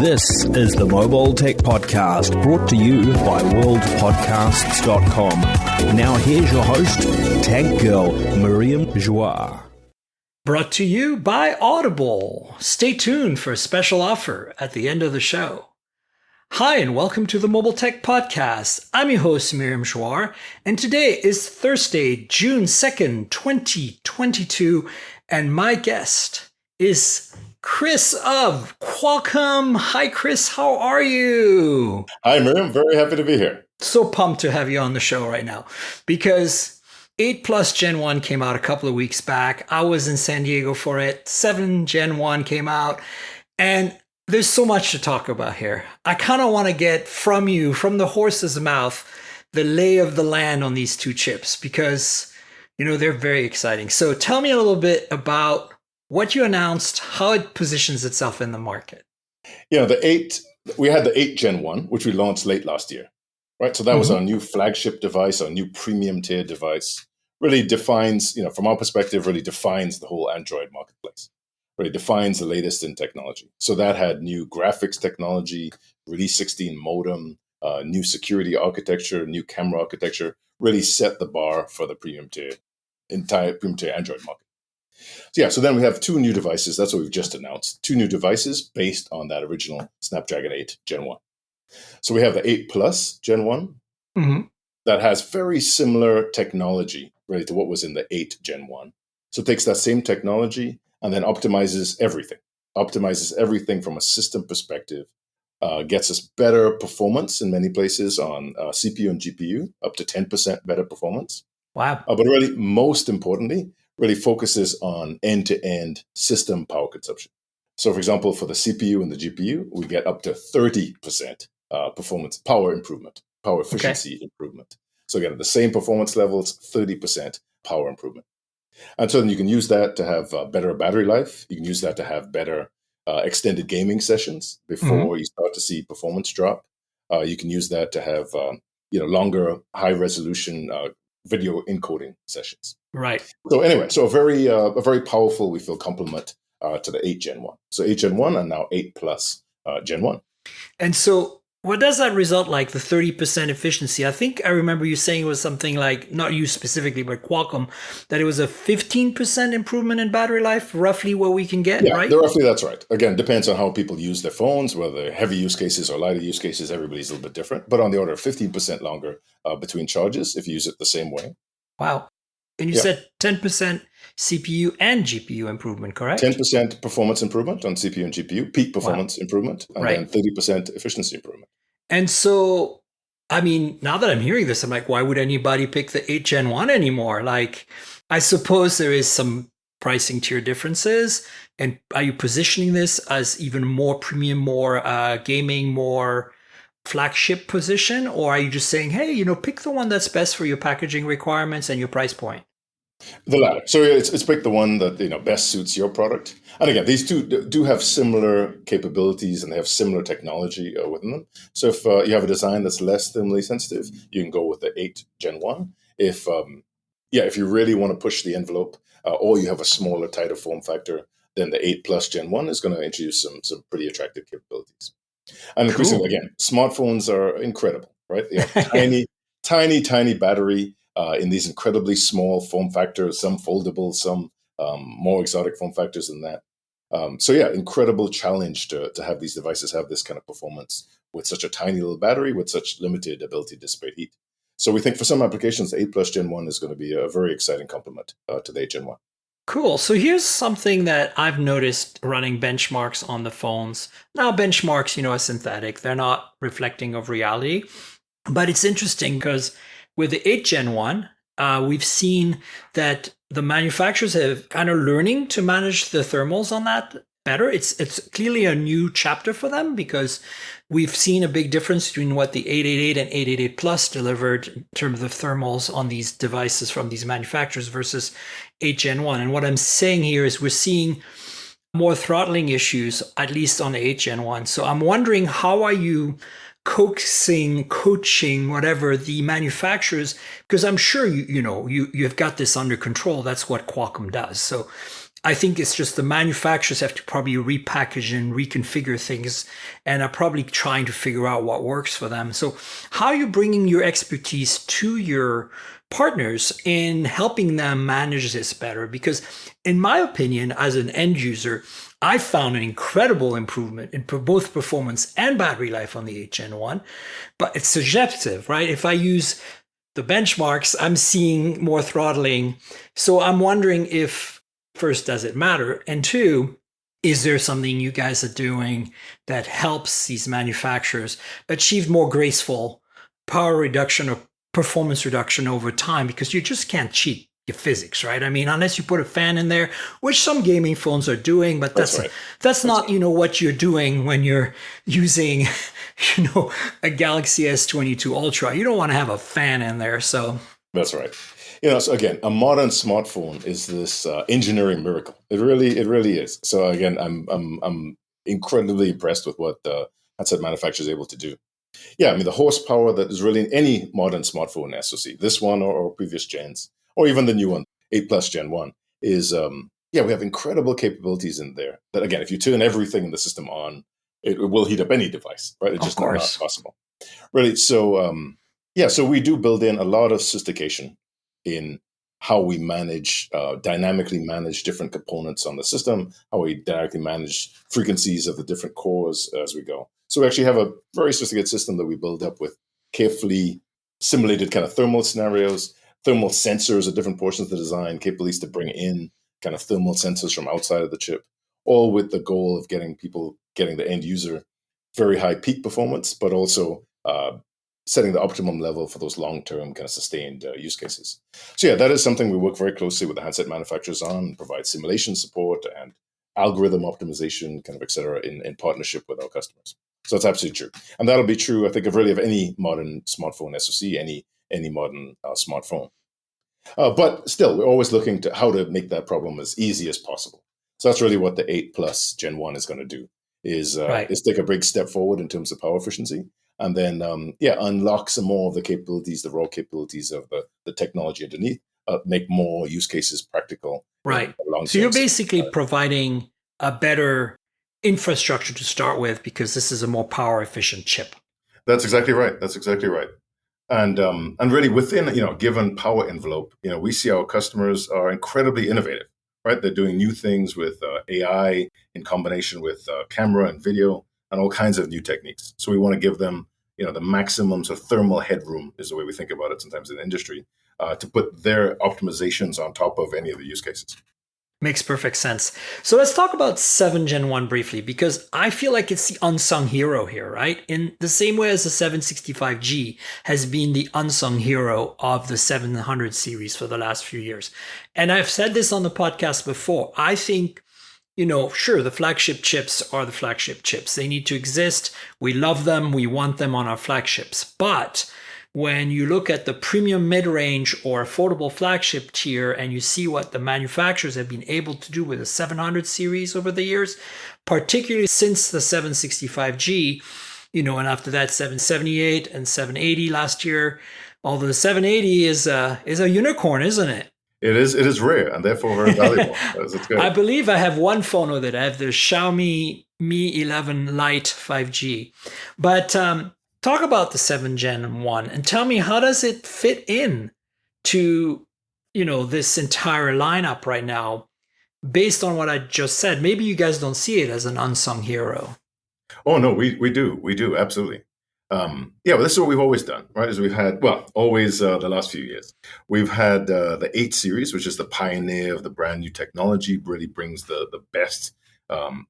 This is the Mobile Tech Podcast, brought to you by worldpodcasts.com. Now here's your host, Tech Girl, Miriam Joie. Brought to you by Audible. Stay tuned for a special offer at the end of the show. Hi, and welcome to the Mobile Tech Podcast. I'm your host, Miriam Joie, and today is Thursday, June 2nd, 2022, and my guest is Chris of Qualcomm. Hi, Chris. How are you? Hi, Miriam. Very happy to be here. So pumped to have you on the show right now because 8 Plus Gen 1 came out a couple of weeks back. I was in San Diego for it. 7 Gen 1 came out. And there's so much to talk about here. I kind of want to get from you, from the horse's mouth, the lay of the land on these two chips because, they're very exciting. So tell me a little bit about what you announced, how it positions itself in the market. We had the 8 Gen 1, which we launched late last year, right? So that was our new flagship device, our new premium tier device. Really defines, from our perspective, really defines the whole Android marketplace. Really defines the latest in technology. So that had new graphics technology, Release 16 modem, new security architecture, new camera architecture, really set the bar for the entire premium tier Android market. So then we have 2 new devices. That's what we've just announced. 2 new devices based on that original Snapdragon 8 Gen 1. So we have the 8 Plus Gen 1 that has very similar technology really to what was in the 8 Gen 1. So it takes that same technology and then optimizes everything. Optimizes everything from a system perspective. Gets us better performance in many places on CPU and GPU, up to 10% better performance. Wow. But really, most importantly, really focuses on end-to-end system power consumption. So, for example, for the CPU and the GPU, we get up to 30% performance, power improvement, power efficiency improvement. So again, at the same performance levels, 30% power improvement. And so then you can use that to have better battery life. You can use that to have better extended gaming sessions before you start to see performance drop. You can use that to have longer high-resolution video encoding sessions. Right. So anyway, a very powerful, we feel, complement to the 8 Gen 1. So 8 Gen 1 and now 8 Plus Gen 1. And so what does that result like, the 30% efficiency? I think I remember you saying it was something like, not you specifically, but Qualcomm, that it was a 15% improvement in battery life, roughly what we can get, right? Yeah, roughly that's right. Again, depends on how people use their phones, whether heavy use cases or lighter use cases, everybody's a little bit different. But on the order of 15% longer between charges if you use it the same way. Wow. And you said 10% CPU and GPU improvement, correct? 10% performance improvement on CPU and GPU, peak performance improvement, and then 30% efficiency improvement. And so, now that I'm hearing this, I'm like, why would anybody pick the 8 Gen 1 anymore? Like, I suppose there is some pricing tier differences. And are you positioning this as even more premium, more gaming, more flagship position? Or are you just saying, hey, pick the one that's best for your packaging requirements and your price point? The latter. So it's pick the one that best suits your product. And again, these two do have similar capabilities and they have similar technology within them. So if you have a design that's less thermally sensitive, you can go with the 8 Gen 1. If you really want to push the envelope, or you have a smaller, tighter form factor, then the 8 Plus Gen 1 is going to introduce some pretty attractive capabilities. And increasingly, again, smartphones are incredible, right? They have tiny battery. In these incredibly small form factors, some foldable, some more exotic form factors than that. Incredible challenge to have these devices have this kind of performance with such a tiny little battery with such limited ability to dissipate heat. So we think for some applications, the 8 Plus Gen 1 is going to be a very exciting complement to the 8 Gen 1. Cool. So here's something that I've noticed running benchmarks on the phones. Now, benchmarks, are synthetic. They're not reflecting of reality. But it's interesting because with the 8 Gen 1, we've seen that the manufacturers have kind of learning to manage the thermals on that better. It's clearly a new chapter for them because we've seen a big difference between what the 888 and 888 Plus delivered in terms of thermals on these devices from these manufacturers versus 8 Gen 1. And what I'm saying here is we're seeing more throttling issues, at least on the 8 Gen 1. So I'm wondering, how are you coaxing, coaching, whatever, the manufacturers, because I'm sure you've got this under control. That's what Qualcomm does. So I think it's just the manufacturers have to probably repackage and reconfigure things and are probably trying to figure out what works for them. So how are you bringing your expertise to your partners in helping them manage this better? Because in my opinion, as an end user, I found an incredible improvement in both performance and battery life on the 8 Gen 1, but it's subjective, right? If I use the benchmarks, I'm seeing more throttling. So I'm wondering if, first, does it matter? And two, is there something you guys are doing that helps these manufacturers achieve more graceful power reduction or performance reduction over time? Because you just can't cheat your physics, right? I mean, unless you put a fan in there, which some gaming phones are doing, but that's not, what you're doing when you're using, a Galaxy S22 Ultra. You don't want to have a fan in there. So that's right. So again, a modern smartphone is this engineering miracle. It really is. So again, I'm incredibly impressed with what the handset manufacturer is able to do. Yeah, I mean, the horsepower that is really in any modern smartphone SoC, this one or previous gens, or even the new one, 8 Plus Gen 1, is, we have incredible capabilities in there that, again, if you turn everything in the system on, it will heat up any device, right? It's just not possible. Really, so, so we do build in a lot of sophistication in how we manage, dynamically manage different components on the system, how we dynamically manage frequencies of the different cores as we go. So we actually have a very sophisticated system that we build up with carefully simulated kind of thermal scenarios, thermal sensors at different portions of the design, capabilities to bring in kind of thermal sensors from outside of the chip, all with the goal of getting the end user very high peak performance, but also setting the optimum level for those long-term kind of sustained use cases. So yeah, that is something we work very closely with the handset manufacturers on, provide simulation support and algorithm optimization, kind of et cetera, in partnership with our customers. So it's absolutely true. And that'll be true, I think, of any modern smartphone SoC, any modern smartphone. But still, we're always looking to how to make that problem as easy as possible. So that's really what the 8 Plus Gen 1 is going to do, is take a big step forward in terms of power efficiency, and then, unlock some more of the capabilities, the raw capabilities of the technology underneath, make more use cases practical. Right. So you're basically providing a better infrastructure to start with, because this is a more power efficient chip. That's exactly right. And really within, a given power envelope, we see our customers are incredibly innovative, right? They're doing new things with AI in combination with camera and video and all kinds of new techniques. So we want to give them, the maximum sort of thermal headroom is the way we think about it sometimes in the industry, to put their optimizations on top of any of the use cases. Makes perfect sense. So let's talk about 7 Gen 1 briefly, because I feel like it's the unsung hero here, right? In the same way as the 765G has been the unsung hero of the 700 series for the last few years. And I've said this on the podcast before. I think, sure, the flagship chips are the flagship chips. They need to exist. We love them. We want them on our flagships. But when you look at the premium mid-range or affordable flagship tier and you see what the manufacturers have been able to do with the 700 series over the years, particularly since the 765G, and after that 778 and 780 last year, although the 780 is a unicorn, isn't it? It is rare and therefore very valuable. I believe I have one phone with it. I have the Xiaomi Mi 11 Lite 5G. But talk about the 7 Gen 1 and tell me, how does it fit in to, this entire lineup right now, based on what I just said? Maybe you guys don't see it as an unsung hero. Oh, no, we do. Absolutely. Well, this is what we've always done, right? Is we've had, always the last few years, we've had the 8 series, which is the pioneer of the brand new technology, really brings the best, kind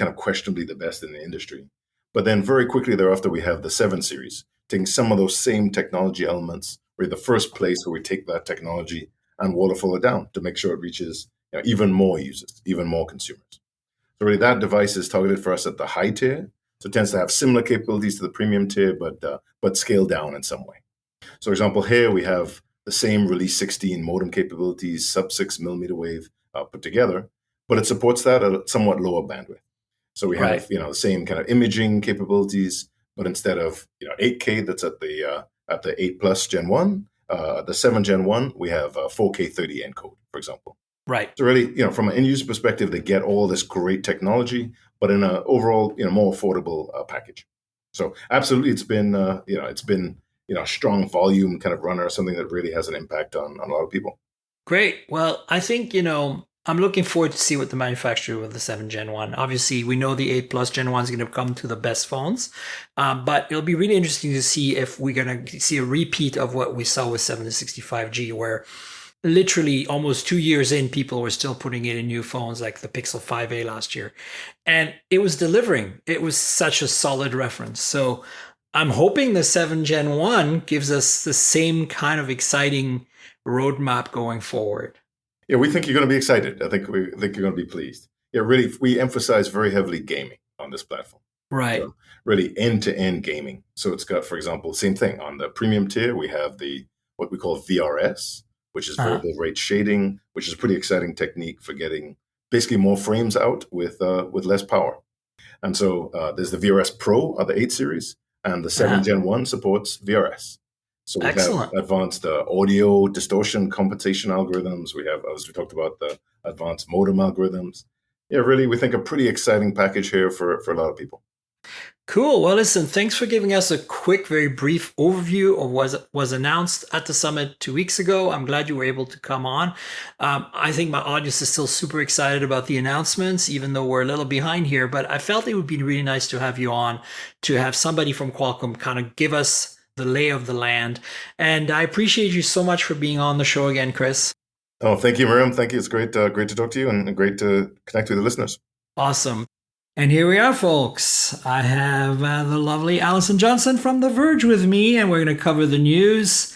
of questionably the best in the industry. But then very quickly thereafter, we have the 7 series, taking some of those same technology elements. We're the first place where we take that technology and waterfall it down to make sure it reaches even more users, even more consumers. So really that device is targeted for us at the high tier. So it tends to have similar capabilities to the premium tier, but scaled down in some way. So for example, here we have the same Release 16 modem capabilities, sub 6 millimeter wave put together, but it supports that at a somewhat lower bandwidth. So we have, the same kind of imaging capabilities, but instead of 8K that's at the 8 Plus Gen 1, the 7 Gen 1, we have 4K 30 encode, for example. Right. So really, from an end user perspective, they get all this great technology, but in an overall, more affordable package. So absolutely, it's been, a strong volume kind of runner, something that really has an impact on a lot of people. Great. Well, I think, I'm looking forward to see what the manufacturer with the 7 Gen 1. Obviously, we know the 8 Plus Gen 1 is going to come to the best phones, but it'll be really interesting to see if we're going to see a repeat of what we saw with 7 to 65G, where literally almost 2 years in, people were still putting it in new phones like the Pixel 5a last year. And it was delivering. It was such a solid reference. So I'm hoping the 7 Gen 1 gives us the same kind of exciting roadmap going forward. Yeah, we think you're going to be excited. I think you're going to be pleased. Yeah, really, we emphasize very heavily gaming on this platform. Right. So really end-to-end gaming. So it's got, for example, same thing. On the premium tier, we have what we call VRS, which is variable rate shading, which is a pretty exciting technique for getting basically more frames out with less power. And so there's the VRS Pro of the 8 series, and the 7 Gen 1 supports VRS. So we have advanced audio distortion compensation algorithms. We have, as we talked about, the advanced modem algorithms. Yeah, really, we think a pretty exciting package here for a lot of people. Cool. Well, listen, thanks for giving us a quick, very brief overview of what was announced at the summit 2 weeks ago. I'm glad you were able to come on. I think my audience is still super excited about the announcements, even though we're a little behind here. But I felt it would be really nice to have you on, to have somebody from Qualcomm kind of give us the lay of the land. And I appreciate you so much for being on the show again, Chris. Oh, thank you, Miriam. Thank you. It's great to talk to you and great to connect with the listeners. Awesome. And here we are, folks. I have the lovely Allison Johnson from The Verge with me, and we're going to cover the news.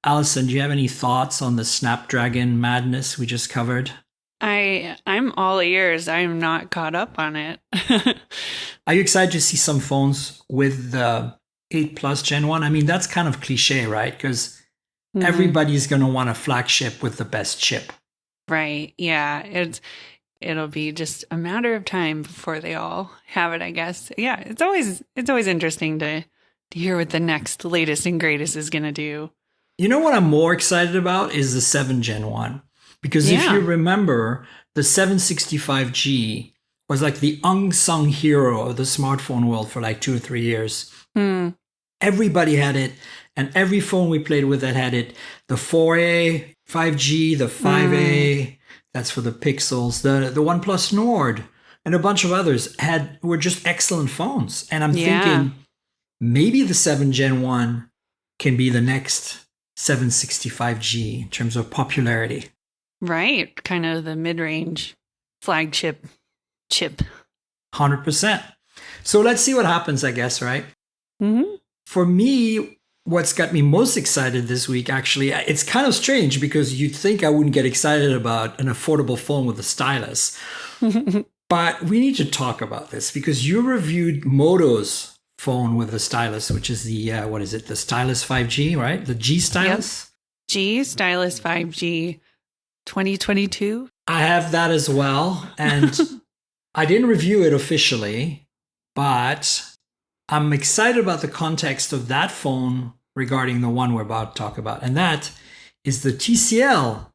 Allison, do you have any thoughts on the Snapdragon madness we just covered? I'm all ears. I'm not caught up on it. Are you excited to see some phones with the 8 Plus Gen 1? I mean, that's kind of cliche, right? Because everybody's going to want a flagship with the best chip. Right. Yeah. It'll be just a matter of time before they all have it, I guess. Yeah. It's always interesting to hear what the next latest and greatest is going to do. You know what I'm more excited about is the 7 Gen 1. Because if you remember, the 765G was like the unsung hero of the smartphone world for like 2 or 3 years. Everybody had it, and every phone we played with that had it. The 4A, 5G, the 5A, that's for the Pixels, the OnePlus Nord, and a bunch of others were just excellent phones. And I'm thinking maybe the 7 Gen 1 can be the next 765G in terms of popularity. Right. Kind of the mid-range flagship chip. 100%. So let's see what happens, I guess, right? Mm-hmm. For me, what's got me most excited this week, actually, it's kind of strange because you'd think I wouldn't get excited about an affordable phone with a stylus. But we need to talk about this because you reviewed Moto's phone with a stylus, which is the, the Stylus 5G, right? The G Stylus? Yep. G Stylus 5G 2022. I have that as well. And I didn't review it officially, but I'm excited about the context of that phone regarding the one we're about to talk about. And that is the TCL,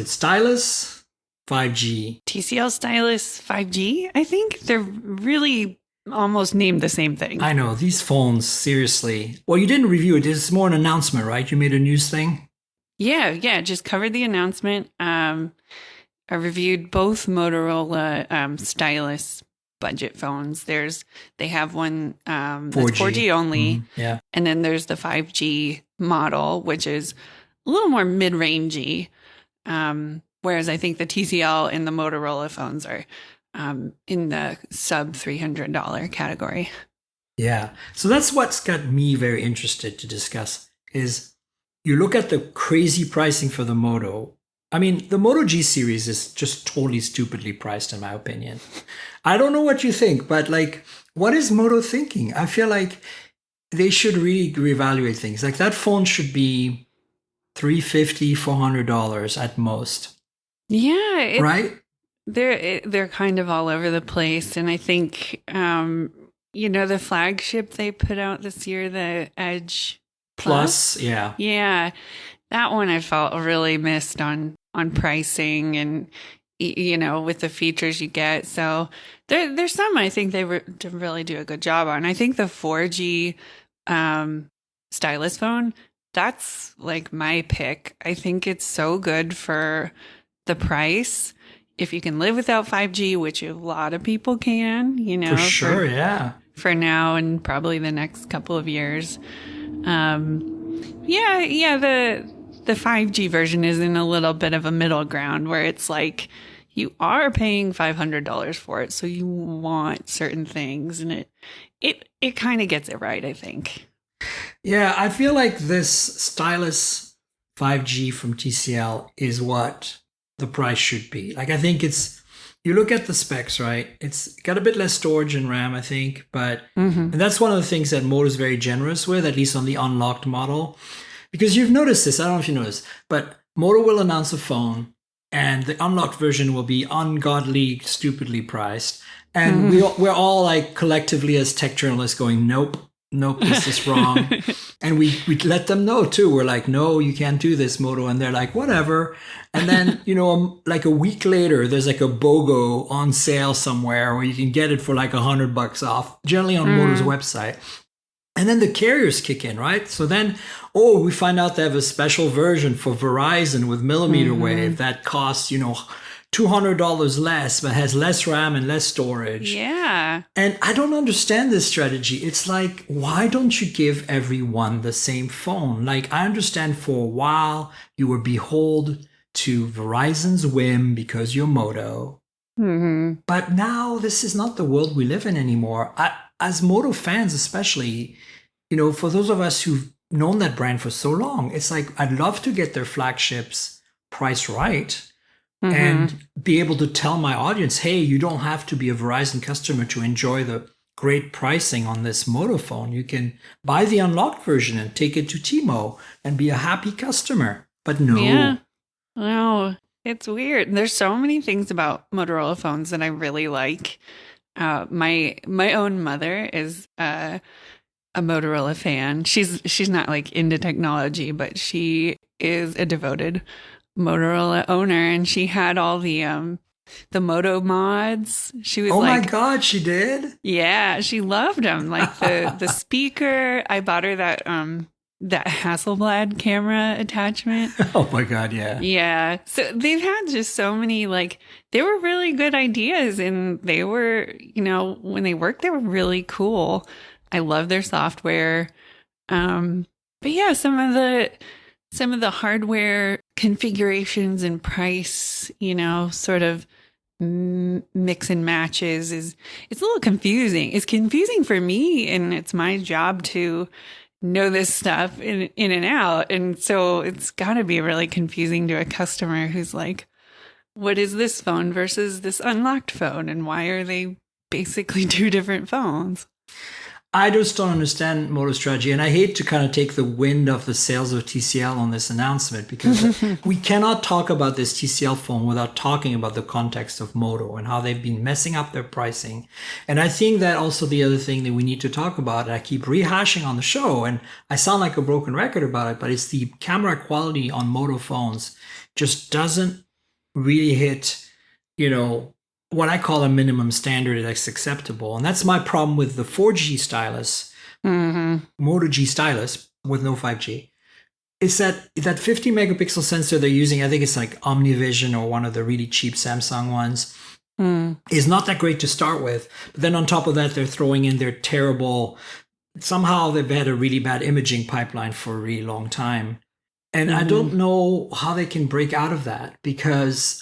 Stylus 5G. TCL Stylus 5G, I think. They're really almost named the same thing. I know, these phones, seriously. Well, you didn't review it. It's more an announcement, right? You made a news thing? Yeah, just covered the announcement. I reviewed both Motorola Stylus budget phones. They have one that's 4G only. Yeah. And then there's the 5G model, which is a little more mid-rangey. Whereas I think the TCL and the Motorola phones are in the sub $300 category. Yeah. So that's what's got me very interested to discuss is you look at the crazy pricing for the Moto. I mean, the Moto G series is just totally stupidly priced, in my opinion. I don't know what you think, but like, what is Moto thinking? I feel like they should really reevaluate things. Like that phone should be $350, $400 at most. Yeah. Right? They're kind of all over the place. And I think, the flagship they put out this year, the Edge Plus, yeah. Yeah. That one I felt really missed on on pricing and with the features you get. So there's some I think they really do a good job on. I think the 4G stylus phone, that's like my pick. I think it's so good for the price. If you can live without 5G, which a lot of people can, For sure, yeah. For now and probably the next couple of years. The 5G version is in a little bit of a middle ground where it's like you are paying $500 for it, so you want certain things, and it kind of gets it right, I think. Yeah, I feel like this Stylus 5G from TCL is what the price should be. Like, I think you look at the specs, right? It's got a bit less storage and RAM, I think, but and that's one of the things that Moto is very generous with, at least on the unlocked model. Because you've noticed this, I don't know if you noticed, but Moto will announce a phone and the unlocked version will be ungodly, stupidly priced. And we're all like collectively as tech journalists going, nope, this is wrong. And we let them know too. We're like, no, you can't do this, Moto. And they're like, whatever. And then, like a week later, there's like a BOGO on sale somewhere where you can get it for like $100 off, generally on Moto's website. And then the carriers kick in, right? So then, we find out they have a special version for Verizon with millimeter wave that costs, $200 less, but has less RAM and less storage. Yeah. And I don't understand this strategy. It's like, why don't you give everyone the same phone? Like, I understand for a while you were beholden to Verizon's whim because you're Moto. But now this is not the world we live in anymore. As Moto fans especially, for those of us who've known that brand for so long, it's like, I'd love to get their flagships priced right and be able to tell my audience, hey, you don't have to be a Verizon customer to enjoy the great pricing on this Moto phone. You can buy the unlocked version and take it to T-Mo and be a happy customer. But no. Yeah. No, it's weird. There's so many things about Motorola phones that I really like. My own mother is a Motorola fan. She's not like into technology, but she is a devoted Motorola owner, and she had all the Moto mods. She was my God, she did? Yeah, she loved them. Like the speaker. I bought her that Hasselblad camera attachment. Oh my God, yeah. Yeah. So they've had just so many, like, they were really good ideas, and they were, when they worked, they were really cool. I love their software. But yeah, some of the hardware configurations and price, sort of mix and matches it's a little confusing. It's confusing for me, and it's my job to know this stuff in and out. And so it's got to be really confusing to a customer who's like, what is this phone versus this unlocked phone? And why are they basically two different phones? I just don't understand Moto's strategy. And I hate to kind of take the wind off the sails of TCL on this announcement, because we cannot talk about this TCL phone without talking about the context of Moto and how they've been messing up their pricing. And I think that also the other thing that we need to talk about, and I keep rehashing on the show, and I sound like a broken record about it, but it's the camera quality on Moto phones just doesn't really hit, what I call a minimum standard that's acceptable. And that's my problem with the 4G stylus, Moto G stylus with no 5G. It's that 50 megapixel sensor they're using, I think it's like OmniVision or one of the really cheap Samsung ones, is not that great to start with. But then on top of that, they're throwing in their terrible, somehow they've had a really bad imaging pipeline for a really long time. And I don't know how they can break out of that, because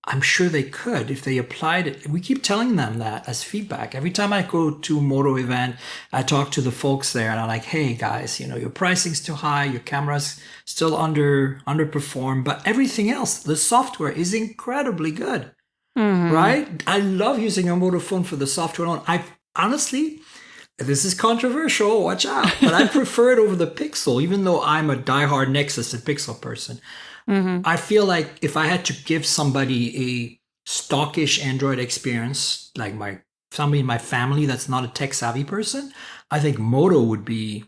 I'm sure they could if they applied it. We keep telling them that as feedback. Every time I go to a Moto event, I talk to the folks there and I'm like, hey guys, your pricing's too high, your camera's still underperformed, but everything else, the software is incredibly good, right? I love using a Moto phone for the software alone. I honestly, this is controversial, watch out, but I prefer it over the Pixel, even though I'm a diehard Nexus and Pixel person. I feel like if I had to give somebody a stockish Android experience, like somebody in my family that's not a tech savvy person, I think Moto would be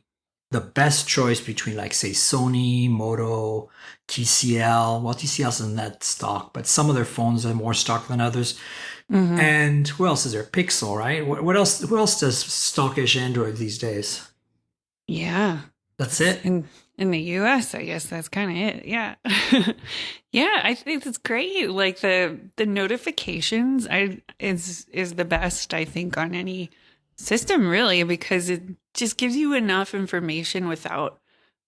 the best choice between, like, say, Sony, Moto, TCL. Well, TCL's in that stock, but some of their phones are more stock than others. Mm-hmm. And who else is there? Pixel, right? What else? Who else does stockish Android these days? Yeah. That's it. In the US, I guess that's kind of it. Yeah. Yeah, I think it's great. Like the notifications is the best, I think, on any system, really, because it just gives you enough information without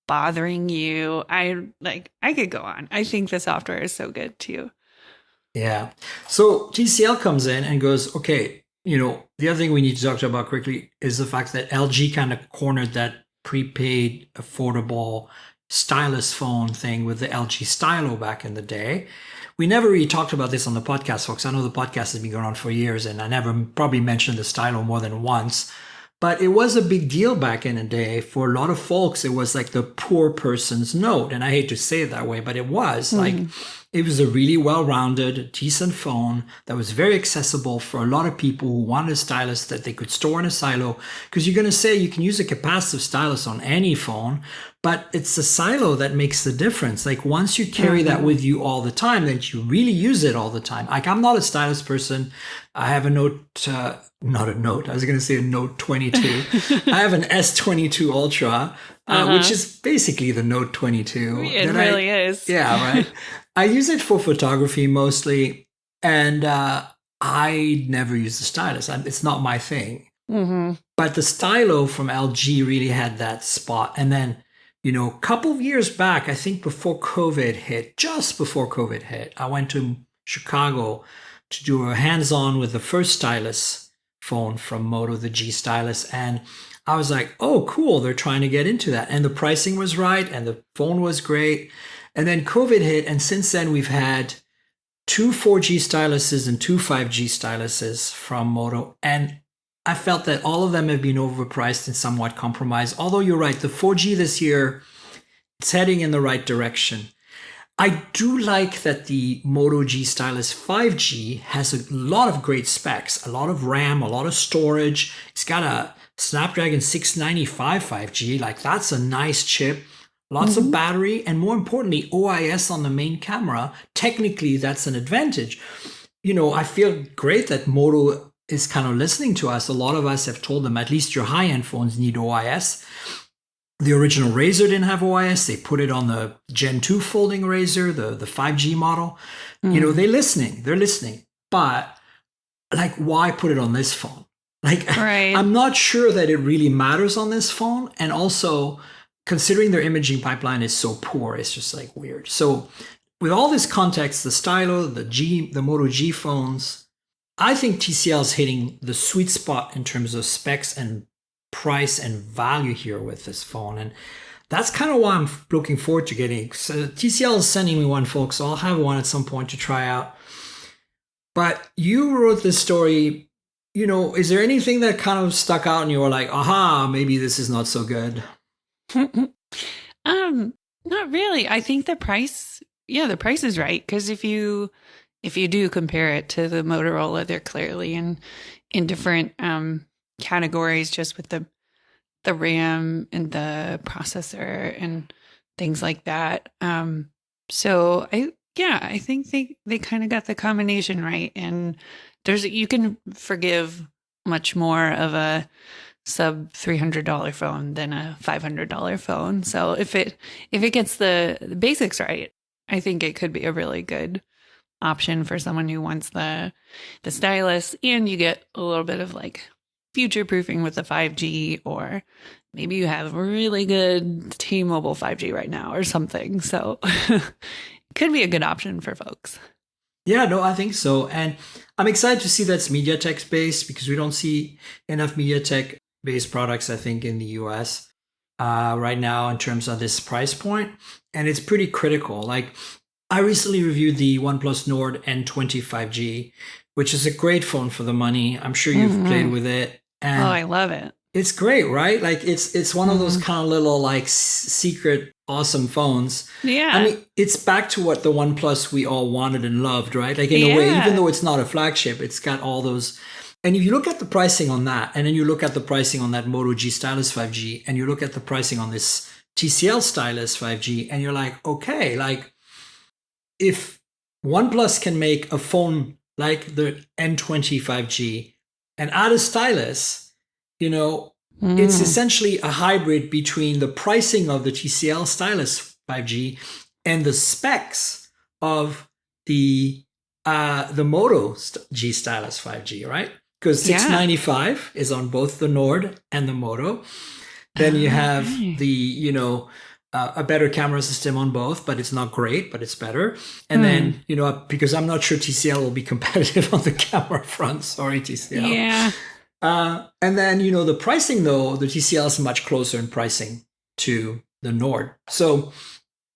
bothering you. I could go on. I think the software is so good too. Yeah. So TCL comes in and goes, okay, the other thing we need to talk about quickly is the fact that LG kind of cornered that prepaid, affordable stylus phone thing with the LG Stylo back in the day. We never really talked about this on the podcast, folks. I know the podcast has been going on for years, and I never probably mentioned the Stylo more than once. But it was a big deal back in the day. For a lot of folks, it was like the poor person's note. And I hate to say it that way, but it was. Like, it was a really well-rounded, decent phone that was very accessible for a lot of people who wanted a stylus that they could store in a silo. Because you're going to say you can use a capacitive stylus on any phone, but it's the silo that makes the difference. Like, once you carry that with you all the time, then you really use it all the time. Like, I'm not a stylus person. I have a Note, not a Note. I was going to say a Note 22. I have an S22 Ultra, which is basically the Note 22. It really is. Yeah, right. I use it for photography mostly, and I never use the stylus. It's not my thing. Mm-hmm. But the Stylo from LG really had that spot. And then, a couple of years back, I think just before COVID hit, I went to Chicago to do a hands-on with the first stylus phone from Moto, the G Stylus. And I was like, oh, cool, they're trying to get into that. And the pricing was right, and the phone was great. And then COVID hit, and since then we've had 2 4G styluses and 2 5G styluses from Moto. And I felt that all of them have been overpriced and somewhat compromised. Although you're right, the 4G this year, it's heading in the right direction. I do like that the Moto G Stylus 5G has a lot of great specs, a lot of RAM, a lot of storage. It's got a Snapdragon 695 5G. Like, that's a nice chip. Lots of battery, and more importantly, OIS on the main camera. Technically, that's an advantage. I feel great that Moto is kind of listening to us. A lot of us have told them at least your high-end phones need OIS. The original Razr didn't have OIS. They put it on the Gen 2 folding Razr, the 5G model. They're listening. But, like, why put it on this phone? Like, right. I'm not sure that it really matters on this phone. And also, considering their imaging pipeline is so poor, it's just like weird. So with all this context, the Stylo, the Moto G phones, I think TCL is hitting the sweet spot in terms of specs and price and value here with this phone. And that's kind of why I'm looking forward to getting. So TCL is sending me one, folks. So I'll have one at some point to try out. But you wrote this story, is there anything that kind of stuck out and you were like, aha, maybe this is not so good? Not really. I think the price is right. Because if you do compare it to the Motorola, they're clearly in different categories, just with the RAM and the processor and things like that. So I think they kind of got the combination right. And you can forgive much more of a sub $300 phone than a $500 phone. So if it gets the basics right, I think it could be a really good option for someone who wants the stylus, and you get a little bit of like future proofing with the 5G, or maybe you have really good T-Mobile 5G right now or something. So it could be a good option for folks. Yeah, no, I think so. And I'm excited to see that's MediaTek based, because we don't see enough MediaTek based products, I think, in the US right now in terms of this price point. And it's pretty critical. Like, I recently reviewed the OnePlus Nord N20 5G, which is a great phone for the money. I'm sure you've played with it. And I love it. It's great, right? Like, it's one of those kind of little like secret awesome phones. Yeah. I mean, it's back to what the OnePlus we all wanted and loved, right? Like, in a way, even though it's not a flagship, it's got all those And if you look at the pricing on that, and then you look at the pricing on that Moto G Stylus 5G, and you look at the pricing on this TCL Stylus 5G, and you're like, okay, like if OnePlus can make a phone like the N20 5G and add a stylus, it's essentially a hybrid between the pricing of the TCL Stylus 5G and the specs of the Moto G Stylus 5G, right? Because 695 is on both the Nord and the Moto. Then you have the, a better camera system on both, but it's not great, but it's better. And then, because I'm not sure TCL will be competitive on the camera front. Sorry, TCL. Yeah. And then, the pricing, though, the TCL is much closer in pricing to the Nord. So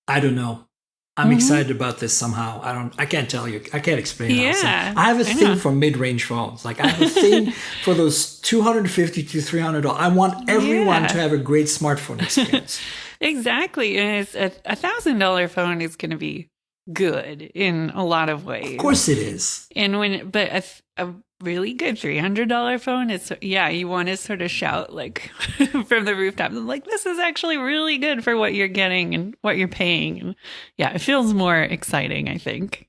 I don't know. I'm excited about this somehow. I can't tell you. I can't explain it. Yeah, I have a thing for mid-range phones. Like I have a thing for those $250 to $300. I want everyone to have a great smartphone experience. Exactly. And it's a $1,000 phone is going to be good in a lot of ways. Of course it is. But a really good $300 phone is, you want to sort of shout like from the rooftops, like, this is actually really good for what you're getting and what you're paying. And it feels more exciting, I think.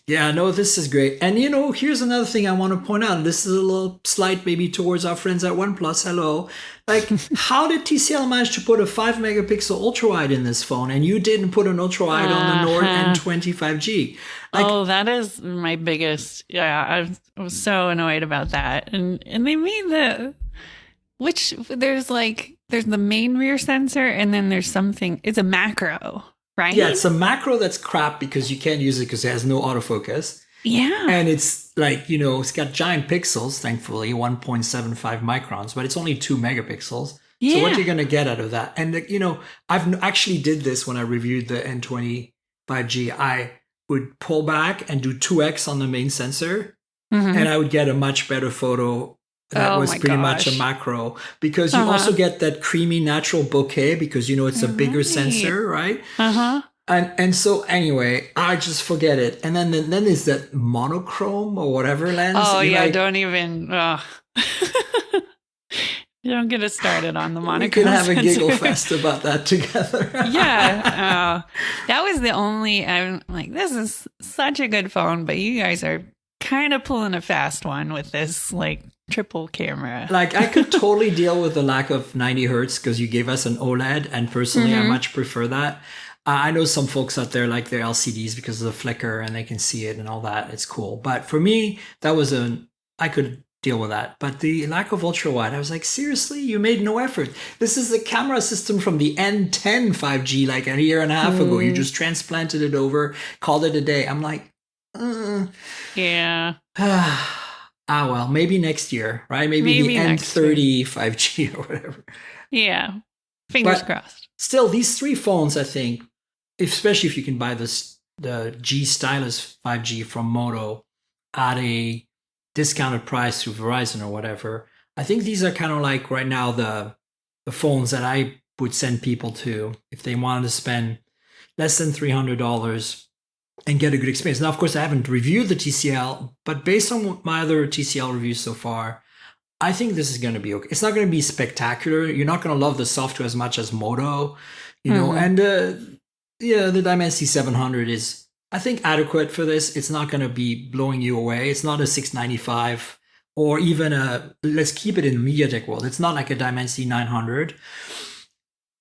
Yeah, no, this is great. And, here's another thing I want to point out. This is a little slight maybe towards our friends at OnePlus. Hello. Like, how did TCL manage to put a 5 megapixel ultra wide in this phone and you didn't put an ultra wide on the Nord N20 5G? Like, that is my biggest. Yeah, I was so annoyed about that. And they made there's the main rear sensor and then there's something, it's a macro. Right? Yeah, it's a macro that's crap because you can't use it because it has no autofocus. Yeah. And it's like, it's got giant pixels, thankfully, 1.75 microns, but it's only 2 megapixels. Yeah. So what are you going to get out of that? And, I've actually did this when I reviewed the N20 5G. I would pull back and do 2x on the main sensor, and I would get a much better photo. That was pretty much a macro because you also get that creamy natural bokeh because, it's a bigger sensor, right? And so anyway, I just forget it. And then there's that monochrome or whatever lens. Oh, yeah. Don't even. Don't get us started on the monochrome. We can have a giggle fest about that together. Yeah. That was the only. I'm like, this is such a good phone, but you guys are kind of pulling a fast one with this, like, triple camera. Like I could totally deal with the lack of 90 hertz because you gave us an OLED, and personally I much prefer that. I know some folks out there like their LCDs because of the flicker and they can see it and all that. It's cool. But for me, I could deal with that. But the lack of ultra wide, I was like, seriously, you made no effort. This is the camera system from the N10 5G like a year and a half ago. You just transplanted it over, called it a day. I'm like, yeah. Well, maybe next year, right? Maybe the N30 5G or whatever. Yeah. Fingers crossed. Still, these three phones, I think, especially if you can buy the G Stylus 5G from Moto at a discounted price through Verizon or whatever, I think these are kind of like right now the phones that I would send people to if they wanted to spend less than $300 and get a good experience. Now, of course, I haven't reviewed the TCL, but based on my other TCL reviews so far, I think this is going to be okay. It's not going to be spectacular. You're not going to love the software as much as Moto, and the Dimensity 700 is, I think, adequate for this. It's not going to be blowing you away. It's not a 695 or even let's keep it in MediaTek world. It's not like a Dimensity 900.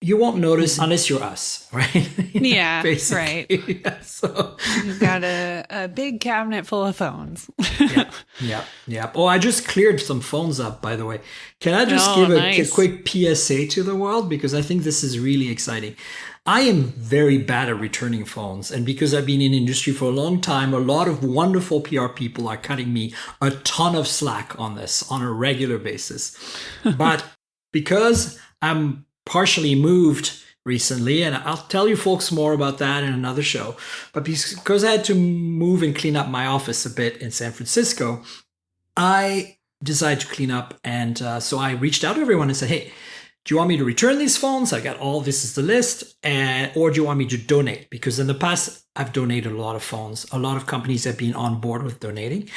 You won't notice unless you're us, right? Yeah, basically. right. Yeah, so. You've got a big cabinet full of phones. Yeah. Oh, I just cleared some phones up, by the way. Can I just give a quick PSA to the world? Because I think this is really exciting. I am very bad at returning phones. And because I've been in industry for a long time, a lot of wonderful PR people are cutting me a ton of slack on this on a regular basis. But because I'm partially moved recently, and I'll tell you folks more about that in another show, but because I had to move and clean up my office a bit in San Francisco, I decided to clean up, and so I reached out to everyone and said, hey, do you want me to return these phones? I got this is the list, or do you want me to donate? Because in the past, I've donated a lot of phones. A lot of companies have been on board with donating.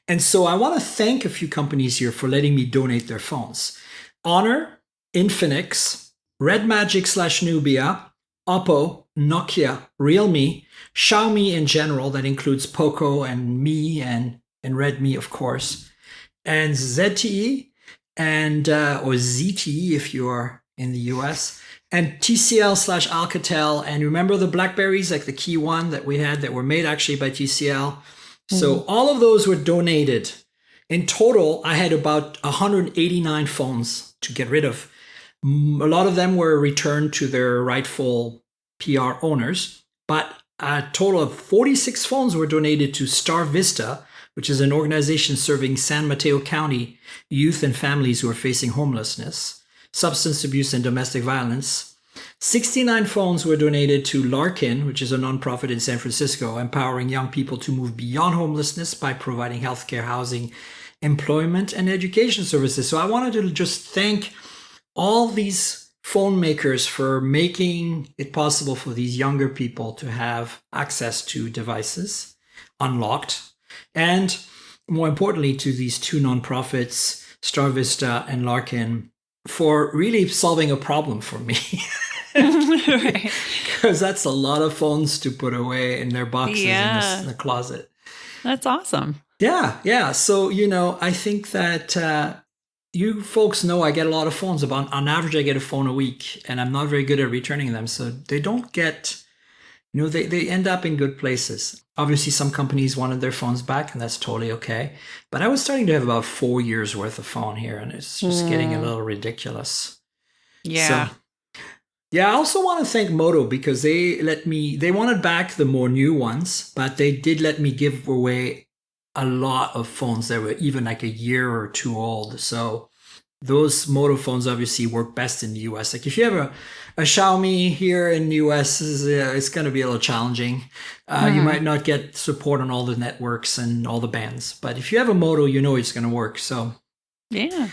And so I want to thank a few companies here for letting me donate their phones. Honor, Infinix, Red Magic / Nubia, Oppo, Nokia, Realme, Xiaomi in general, that includes Poco and Mi and Redmi, of course, and ZTE and or ZTE if you are in the US, and TCL / Alcatel. And remember the Blackberries, like the Key One that we had that were made actually by TCL. So all of those were donated. In total, I had about 189 phones to get rid of. A lot of them were returned to their rightful PR owners, but a total of 46 phones were donated to Star Vista, which is an organization serving San Mateo County youth and families who are facing homelessness, substance abuse, and domestic violence. 69 phones were donated to Larkin, which is a nonprofit in San Francisco, empowering young people to move beyond homelessness by providing healthcare, housing, employment, and education services. So I wanted to just thank all these phone makers for making it possible for these younger people to have access to devices unlocked. And more importantly, to these two nonprofits, Star Vista and Larkin, for really solving a problem for me. Because that's a lot of phones to put away in their boxes in the closet. That's awesome. Yeah. So, I think that you folks know I get a lot of phones. On average, I get a phone a week, and I'm not very good at returning them. So they don't get, they end up in good places. Obviously, some companies wanted their phones back, and that's totally okay. But I was starting to have about 4 years worth of phone here, and it's just getting a little ridiculous. Yeah. So, yeah, I also want to thank Moto because they wanted back the more new ones, but they did let me give away a lot of phones that were even like a year or two old. So those Moto phones obviously work best in the US. Like if you have a Xiaomi here in the US, it's going to be a little challenging. You might not get support on all the networks and all the bands, but if you have a Moto, it's going to work. So yeah.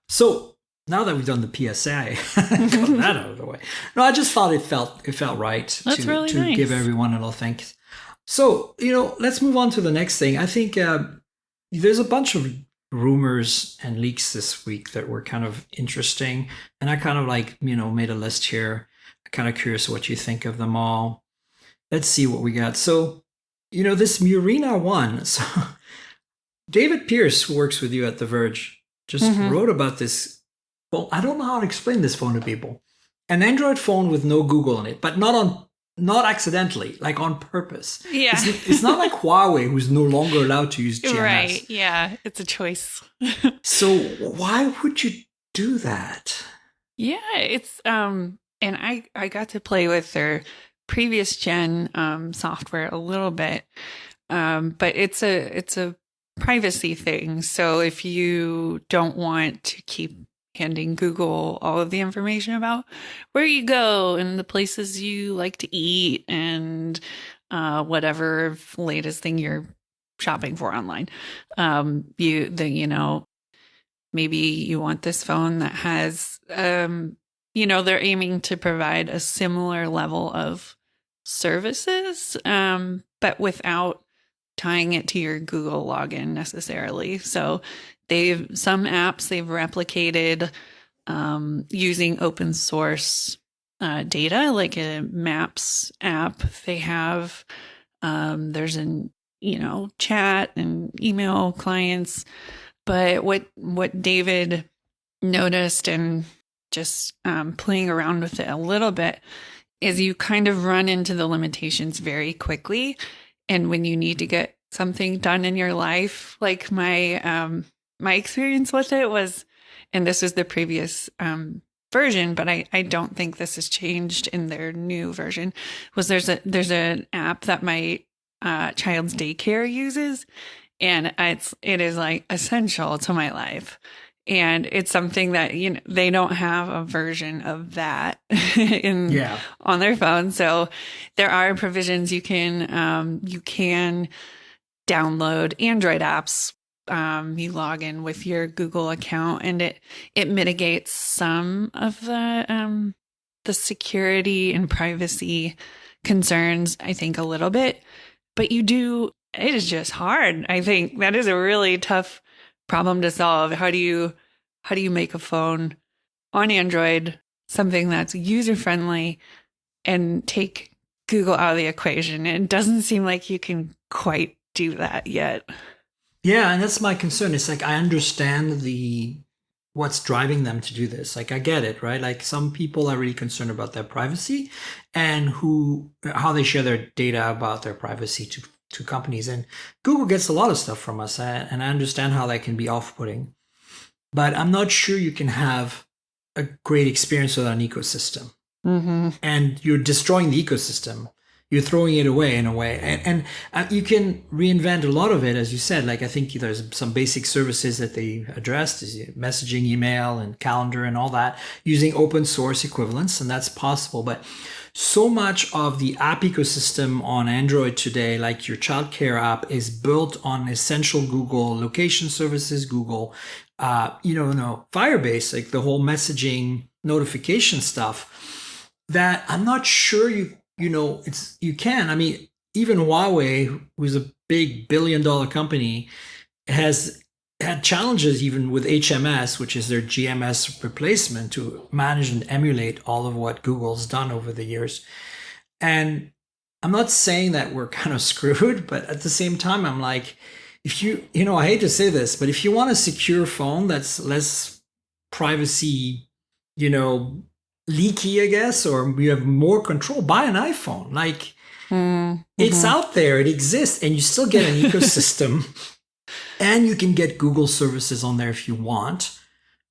So now that we've done the PSA, got that out of the way. No, I just thought it felt right to nice. Give everyone a little thanks. So, let's move on to the next thing. I think there's a bunch of rumors and leaks this week that were kind of interesting. And I kind of made a list here. I'm kind of curious what you think of them all. Let's see what we got. So, this Murena One. So David Pierce, who works with you at The Verge, just wrote about this. Well, I don't know how to explain this phone to people. An Android phone with no Google in it, but not accidentally, like on purpose. Yeah. It's not like Huawei, who's no longer allowed to use GMS. Right. Yeah. It's a choice. So why would you do that? Yeah. It's, and I got to play with their previous gen software a little bit. But it's a privacy thing. So if you don't want to keep handing Google all of the information about where you go and the places you like to eat and whatever latest thing you're shopping for online. Maybe you want this phone that has, they're aiming to provide a similar level of services, but without tying it to your Google login necessarily. So some apps they've replicated using open source data, like a Maps app. They have there's an chat and email clients. But what David noticed and just playing around with it a little bit is you kind of run into the limitations very quickly. And when you need to get something done in your life, like my experience with it was, and this was the previous version, but I don't think this has changed in their new version, was there's an app that my child's daycare uses, and it is like essential to my life. And it's something that, they don't have a version of that on their phone. So there are provisions you can download Android apps. You log in with your Google account, and it mitigates some of the security and privacy concerns, I think, a little bit. But you do it is just hard. I think that is a really tough problem to solve. How do you make a phone on Android something that's user friendly and take Google out of the equation? It doesn't seem like you can quite do that yet. Yeah, and that's my concern. It's like I understand what's driving them to do this. Like I get it, right? Like some people are really concerned about their privacy and how they share their data about their privacy to companies. And Google gets a lot of stuff from us, and I understand how that can be off-putting. But I'm not sure you can have a great experience with an ecosystem. Mm-hmm. And you're destroying the ecosystem. You're throwing it away in a way. And you can reinvent a lot of it, as you said. Like I think there's some basic services that they addressed, is messaging, email, and calendar and all that, using open source equivalents, and that's possible. But so much of the app ecosystem on Android today, like your childcare app, is built on essential Google location services, Google, Firebase, like the whole messaging notification stuff, that I'm not sure you can. I mean, even Huawei, who's a big billion-dollar company, has had challenges even with HMS, which is their GMS replacement, to manage and emulate all of what Google's done over the years. And I'm not saying that we're kind of screwed, but at the same time, I'm like, if I hate to say this, but if you want a secure phone that's less privacy, leaky, I guess, or you have more control, buy an iPhone. Like it's out there, it exists, and you still get an ecosystem. And you can get Google services on there if you want,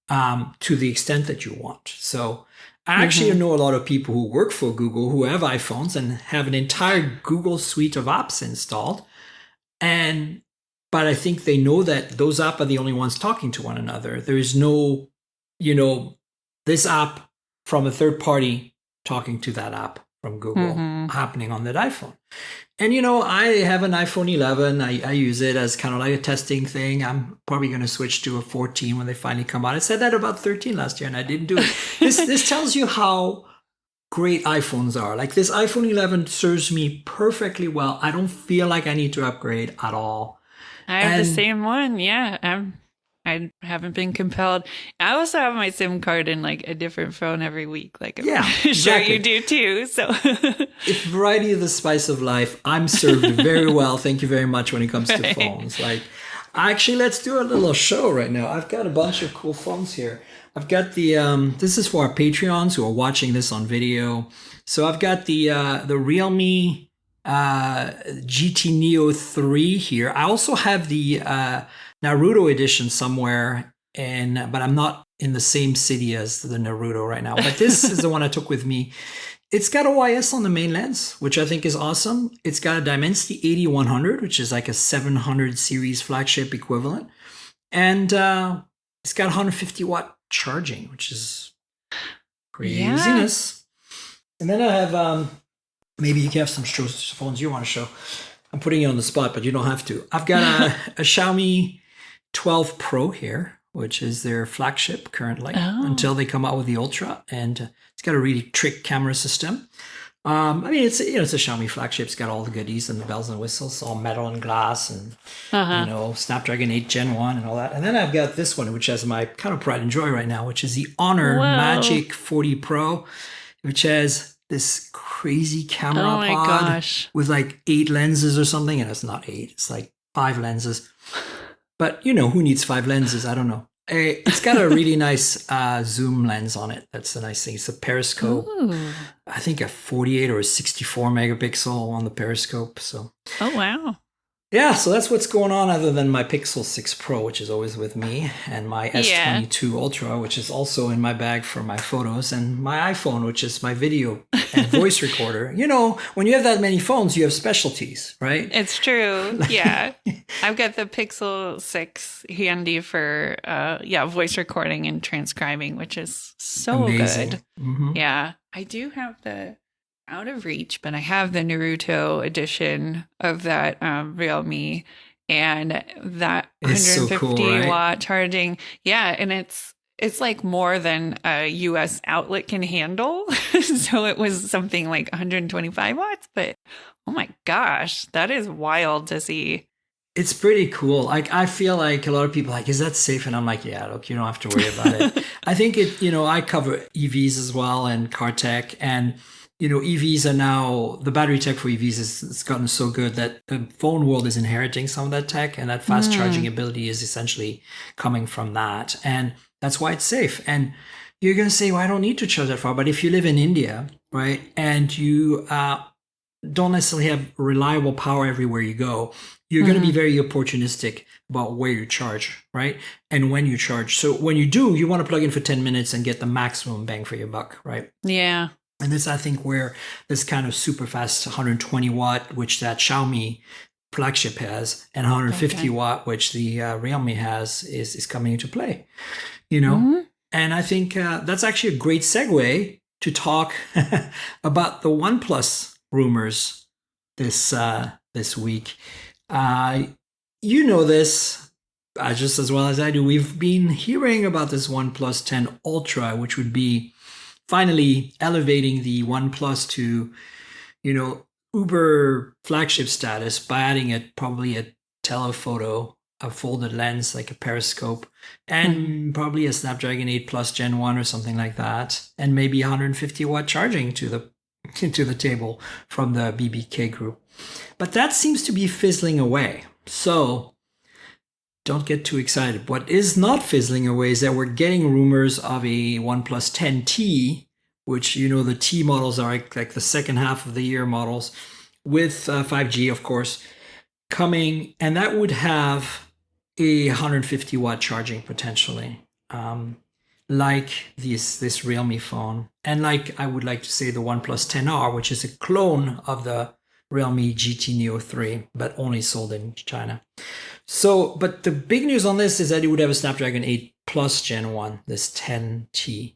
to the extent that you want. So I actually know a lot of people who work for Google who have iPhones and have an entire Google suite of apps installed. But I think they know that those apps are the only ones talking to one another. There is no, this app from a third party talking to that app from Google happening on that iPhone. And, I have an iPhone 11. I use it as kind of like a testing thing. I'm probably going to switch to a 14 when they finally come out. I said that about 13 last year and I didn't do it. This tells you how great iPhones are. Like this iPhone 11 serves me perfectly well. I don't feel like I need to upgrade at all. I have the same one. Yeah. I haven't been compelled. I also have my SIM card in like a different phone every week. Like, I'm sure you do too. So it's variety of the spice of life. I'm served very well. Thank you very much when it comes to phones. Like, actually, let's do a little show right now. I've got a bunch of cool phones here. I've got the, this is for our Patreons who are watching this on video. So I've got the Realme GT Neo 3 here. I also have the Naruto edition somewhere, but I'm not in the same city as the Naruto right now. But this is the one I took with me. It's got OIS on the main lens, which I think is awesome. It's got a Dimensity 8100, which is like a 700 series flagship equivalent. And it's got 150 watt charging, which is craziness. Yeah. And then I have, maybe you can have some phones you want to show. I'm putting you on the spot, but you don't have to. I've got a Xiaomi 12 Pro here, which is their flagship currently until they come out with the Ultra, and it's got a really trick camera system. I mean, it's a Xiaomi flagship. It's got all the goodies and the bells and whistles, all metal and glass, and Snapdragon 8 Gen 1 and all that. And then I've got this one, which has my kind of pride and joy right now, which is the Honor Magic 40 Pro, which has this crazy camera pod with like 8 lenses or something, and it's not 8; it's like 5 lenses. But, who needs 5 lenses? I don't know. It's got a really nice zoom lens on it. That's the nice thing. It's a periscope. Ooh. I think a 48 or a 64 megapixel on the periscope. So. Oh, wow. Yeah, so that's what's going on other than my Pixel 6 Pro, which is always with me, and my S22 Ultra, which is also in my bag for my photos, and my iPhone, which is my video and voice recorder. When you have that many phones, you have specialties, right? It's true. Yeah. I've got the Pixel 6 handy for voice recording and transcribing, which is so amazing. Good. Mm-hmm. Yeah. I do have the out of reach, but I have the Naruto edition of that Realme, and that 150 watt charging. Yeah, and it's it's like more than a US outlet can handle. So it was something like 125 watts, but oh my gosh, that is wild to see. It's pretty cool. Like, I feel like a lot of people are like, is that safe? And I'm like, yeah, look, you don't have to worry about it. I think I cover EVs as well and car tech, and EVs are now, the battery tech for EVs it's gotten so good that the phone world is inheriting some of that tech, and that fast charging ability is essentially coming from that. And that's why it's safe. And you're going to say, well, I don't need to charge that far. But if you live in India, right, and you don't necessarily have reliable power everywhere you go, you're going to be very opportunistic about where you charge, right? And when you charge. So when you do, you want to plug in for 10 minutes and get the maximum bang for your buck, right? Yeah. And this, I think, where this kind of super fast 120 watt, which that Xiaomi flagship has, and 150 watt, which the Realme has, is coming into play, And I think that's actually a great segue to talk about the OnePlus rumors this week. This just as well as I do. We've been hearing about this OnePlus 10 Ultra, which would be finally elevating the OnePlus to, Uber flagship status by adding probably a telephoto, a folded lens like a periscope, and probably a Snapdragon 8 Plus Gen 1 or something like that, and maybe 150 watt charging to the table from the BBK group. But that seems to be fizzling away. So don't get too excited. What is not fizzling away is that we're getting rumors of a OnePlus 10T, which, the T models are like the second half of the year models with 5G, of course, coming. And that would have a 150 watt charging potentially, like this Realme phone. And like I would like to say the OnePlus 10R, which is a clone of the Realme GT Neo 3, but only sold in China. So, but the big news on this is that it would have a Snapdragon 8 Plus Gen 1, this 10T.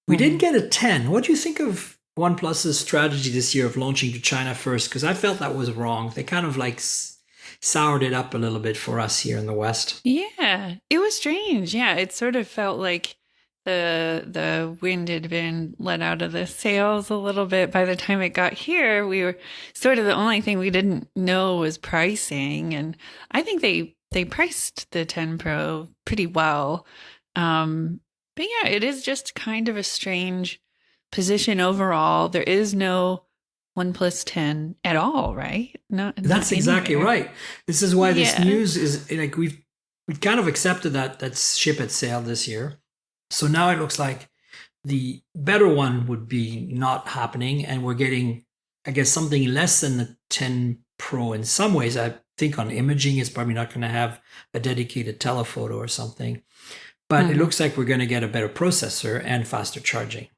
We didn't get a 10. What do you think of OnePlus's strategy this year of launching to China first? Because I felt that was wrong. They kind of like soured it up a little bit for us here in the West. Yeah, it was strange. Yeah, it sort of felt like the wind had been let out of the sails a little bit. By the time it got here, we were sort of the only thing we didn't know was pricing. And I think they priced the 10 Pro pretty well. But yeah, it is just kind of a strange position overall. There is no OnePlus 10 at all, right? That's exactly right. This is why this news is like we kind of accepted that ship at sale this year. So now it looks like the better one would be not happening, and we're getting, I guess, something less than the 10 Pro in some ways. I think on imaging, it's probably not going to have a dedicated telephoto or something. But it looks like we're going to get a better processor and faster charging.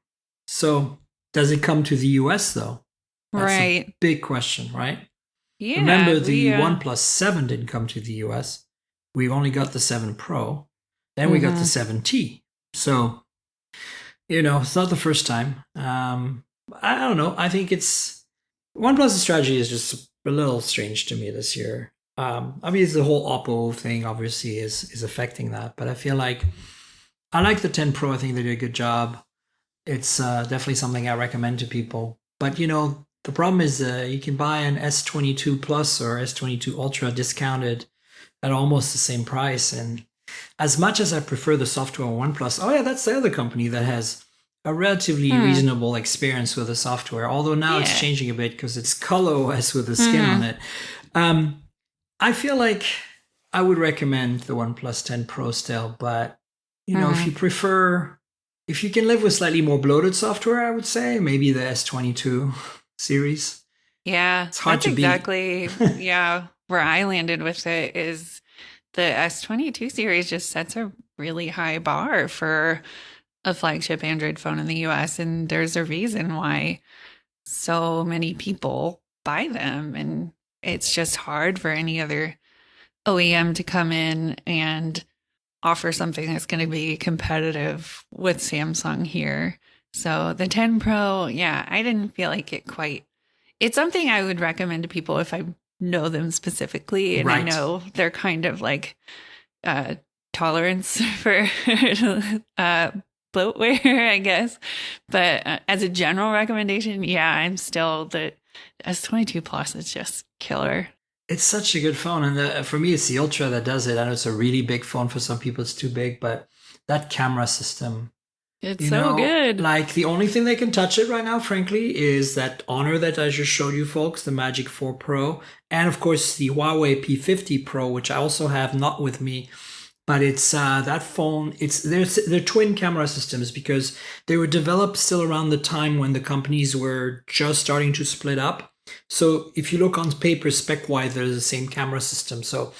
So does it come to the US, though? That's a big question, right? Yeah. Remember, the OnePlus 7 didn't come to the US. We only got the 7 Pro. Then we got the 7T. So, it's not the first time. I don't know. I think OnePlus's strategy is just a little strange to me this year. Obviously, the whole Oppo thing obviously is affecting that. But I feel like I like the 10 Pro. I think they did a good job. It's definitely something I recommend to people. But, the problem is you can buy an S22 Plus or S22 Ultra discounted at almost the same price. And as much as I prefer the software on OnePlus, that's the other company that has a relatively reasonable experience with the software. Although now it's changing a bit because it's ColorOS with the skin on it. I feel like I would recommend the OnePlus 10 Pro still, but if you can live with slightly more bloated software, I would say maybe the S22 series. Yeah, it's hard to exactly. Where I landed with it is the S22 series just sets a really high bar for a flagship Android phone in the US, and there's a reason why so many people buy them, and it's just hard for any other OEM to come in and offer something that's going to be competitive with Samsung here. So the 10 Pro, I didn't feel like it's something I would recommend to people if I know them specifically and I know they're kind of like tolerance for bloatware, I guess. But as a general recommendation, yeah, I'm still the S22 Plus is just killer. It's such a good phone. And for me, it's the Ultra that does it. I know it's a really big phone. For some people, it's too big. But that camera system, It's so good. Like the only thing that can touch it right now, frankly, is that Honor that I just showed you folks, the Magic 4 Pro. And of course, the Huawei P50 Pro, which I also have not with me. But it's that phone, they're twin camera systems because they were developed still around the time when the companies were just starting to split up. So if you look on paper, spec-wise, they're the same camera system. So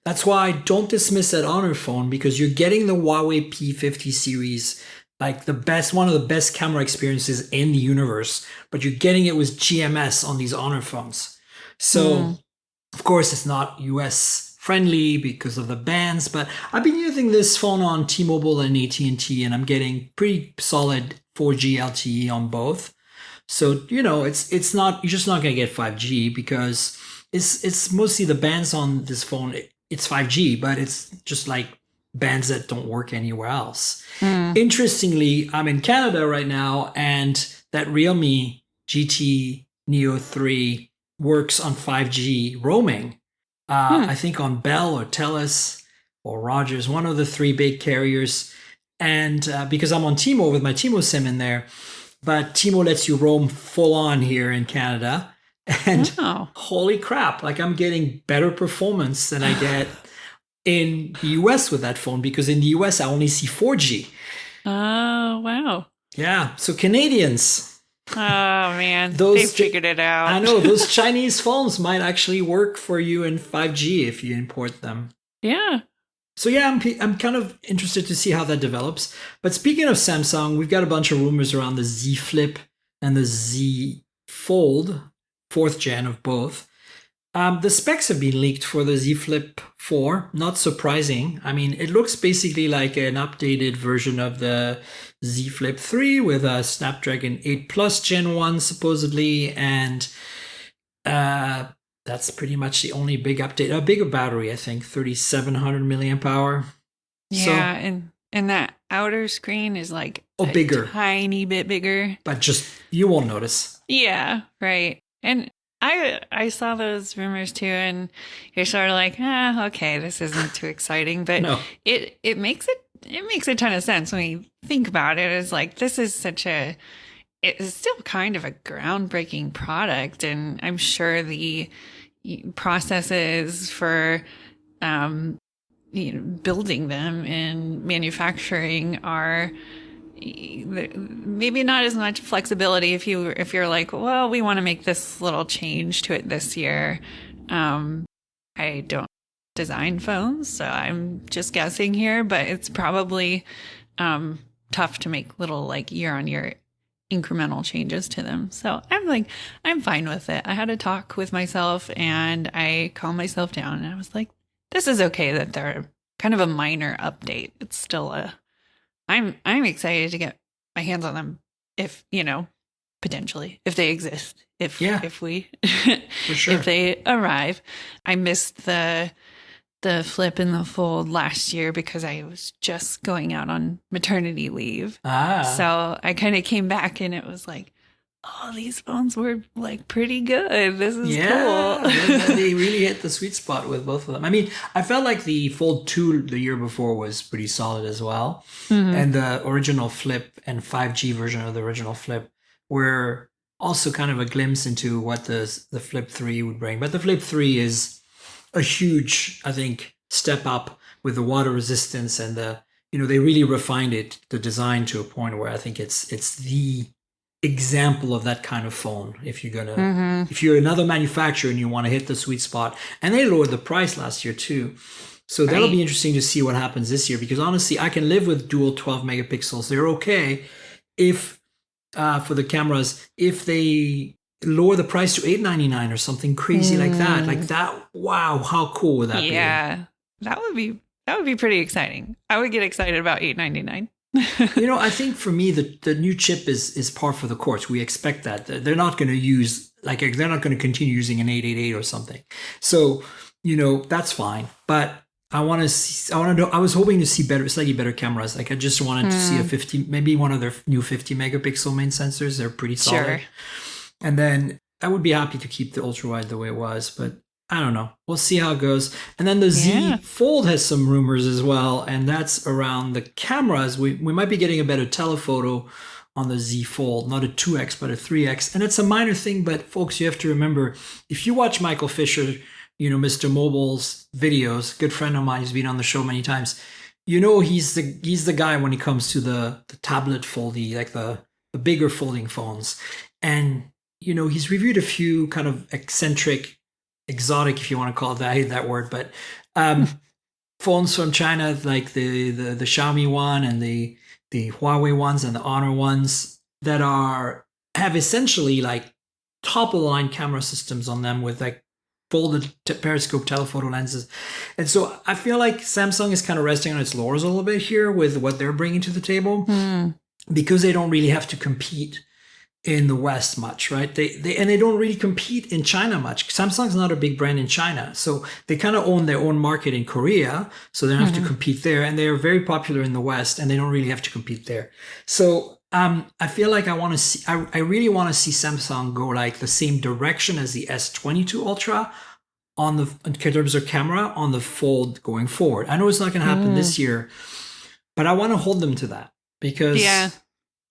that's why I don't dismiss that Honor phone, because you're getting the Huawei P50 series, like one of the best camera experiences in the universe, but you're getting it with GMS on these Honor phones. So of course it's not US friendly because of the bands, but I've been using this phone on T-Mobile and AT&T, and I'm getting pretty solid 4G LTE on both. So, it's not, you're just not going to get 5G because it's mostly the bands on this phone. It's 5G, but it's just like bands that don't work anywhere else. Interestingly, I'm in Canada right now, and that Realme GT Neo 3 works on 5G roaming. I think on Bell or Telus or Rogers, one of the three big carriers. And because I'm on T-Mobile with my T-Mobile SIM in there, but T-Mobile lets you roam full on here in Canada. And holy crap, like I'm getting better performance than I get in the US with that phone, because in the US I only see 4G. Oh, wow. Yeah. So Canadians. Oh, man. They figured it out. I know. Those Chinese phones might actually work for you in 5G if you import them. Yeah. So yeah, I'm kind of interested to see how that develops. But speaking of Samsung, we've got a bunch of rumors around the Z Flip and the Z Fold, 4th gen of both. The specs have been leaked for the Z Flip 4. Not surprising. I mean, it looks basically like an updated version of the Z Flip 3 with a Snapdragon 8 Plus Gen 1 supposedly, and that's pretty much the only big update. A bigger battery, I think, 3,700 milliamp hour. Yeah, so, and that outer screen is like bigger, tiny bit bigger. But just, you won't notice. Yeah, right. And I saw those rumors too, and you're sort of like, okay, this isn't too exciting, but no. It makes a ton of sense when you think about it. It's like, this is it's still kind of a groundbreaking product, and I'm sure the processes for building them and manufacturing are maybe not as much flexibility if you're like, well, we want to make this little change to it this year. I don't design phones, so I'm just guessing here, but it's probably tough to make little like year-on-year incremental changes to them. So I'm fine with it. I had a talk with myself and I calmed myself down, and I was like, this is okay that they're kind of a minor update. It's still I'm excited to get my hands on them if, potentially, if they exist, if we, for sure. If they arrive. I missed the Flip and the Fold last year because I was just going out on maternity leave. So I kind of came back and it was like, oh, these phones were like pretty good. This is cool. They really hit the sweet spot with both of them. I mean, I felt like the Fold 2 the year before was pretty solid as well. Mm-hmm. And the original Flip and 5G version of the original Flip were also kind of a glimpse into what the Flip 3 would bring. But the Flip 3 is a huge, I think, step up with the water resistance and they really refined the design to a point where I think it's the example of that kind of phone. If you're another manufacturer and you want to hit the sweet spot, and they lowered the price last year too. So that'll be interesting to see what happens this year, because honestly, I can live with dual 12 megapixels. They're okay if for the cameras, if they lower the price to $899 or something crazy like that. Wow, how cool would that be? Yeah, that would be pretty exciting. I would get excited about $899. I think for me, the new chip is par for the course. We expect that. They're not going to use, they're not going to continue using an 888 or something. So, that's fine. But I want to see. I was hoping to see slightly better cameras. Like I just wanted to see a 50, maybe one of their new 50 megapixel main sensors. They're pretty solid. Sure. And then I would be happy to keep the ultra wide the way it was, but I don't know. We'll see how it goes. And then the Z Fold has some rumors as well, and that's around the cameras. We might be getting a better telephoto on the Z Fold, not a 2x, but a 3x. And it's a minor thing, but folks, you have to remember, if you watch Michael Fisher, Mr. Mobile's videos, good friend of mine, he's been on the show many times. He's the guy when it comes to the tablet foldy, like the bigger folding phones. And, he's reviewed a few kind of eccentric, exotic, if you want to call it that, I hate that word, but phones from China, like the Xiaomi one and the Huawei ones and the Honor ones that have essentially like top of the line camera systems on them with like folded periscope telephoto lenses. And so I feel like Samsung is kind of resting on its laurels a little bit here with what they're bringing to the table because they don't really have to compete in the West much, right? They don't really compete in China much. Samsung's not a big brand in China. So they kind of own their own market in Korea. So they don't have to compete there. And they are very popular in the West and they don't really have to compete there. So I feel like I really want to see Samsung go like the same direction as the S22 Ultra in terms of camera on the Fold going forward. I know it's not going to happen this year, but I want to hold them to that because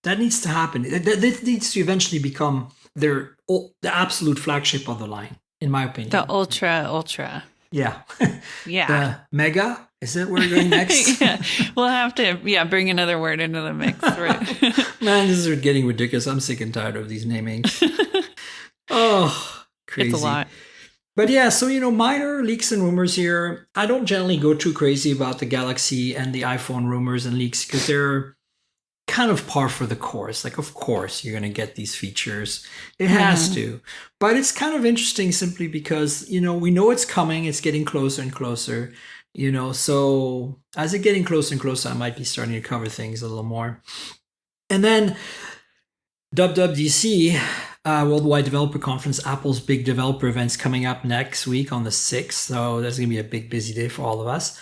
that needs to happen. That needs to eventually become the absolute flagship of the line, in my opinion. The Ultra. Yeah. Yeah. The Mega. Is that where we're going next? Yeah. We'll have to, bring another word into the mix. Right? Man, this is getting ridiculous. I'm sick and tired of these namings. Oh, crazy. It's a lot. But yeah, so, minor leaks and rumors here. I don't generally go too crazy about the Galaxy and the iPhone rumors and leaks because they're kind of par for the course. Like, of course, you're going to get these features. It has to. But it's kind of interesting simply because, we know it's coming. It's getting closer and closer. So as it's getting closer and closer, I might be starting to cover things a little more. And then WWDC, Worldwide Developer Conference, Apple's big developer event's coming up next week on the 6th. So that's going to be a big, busy day for all of us.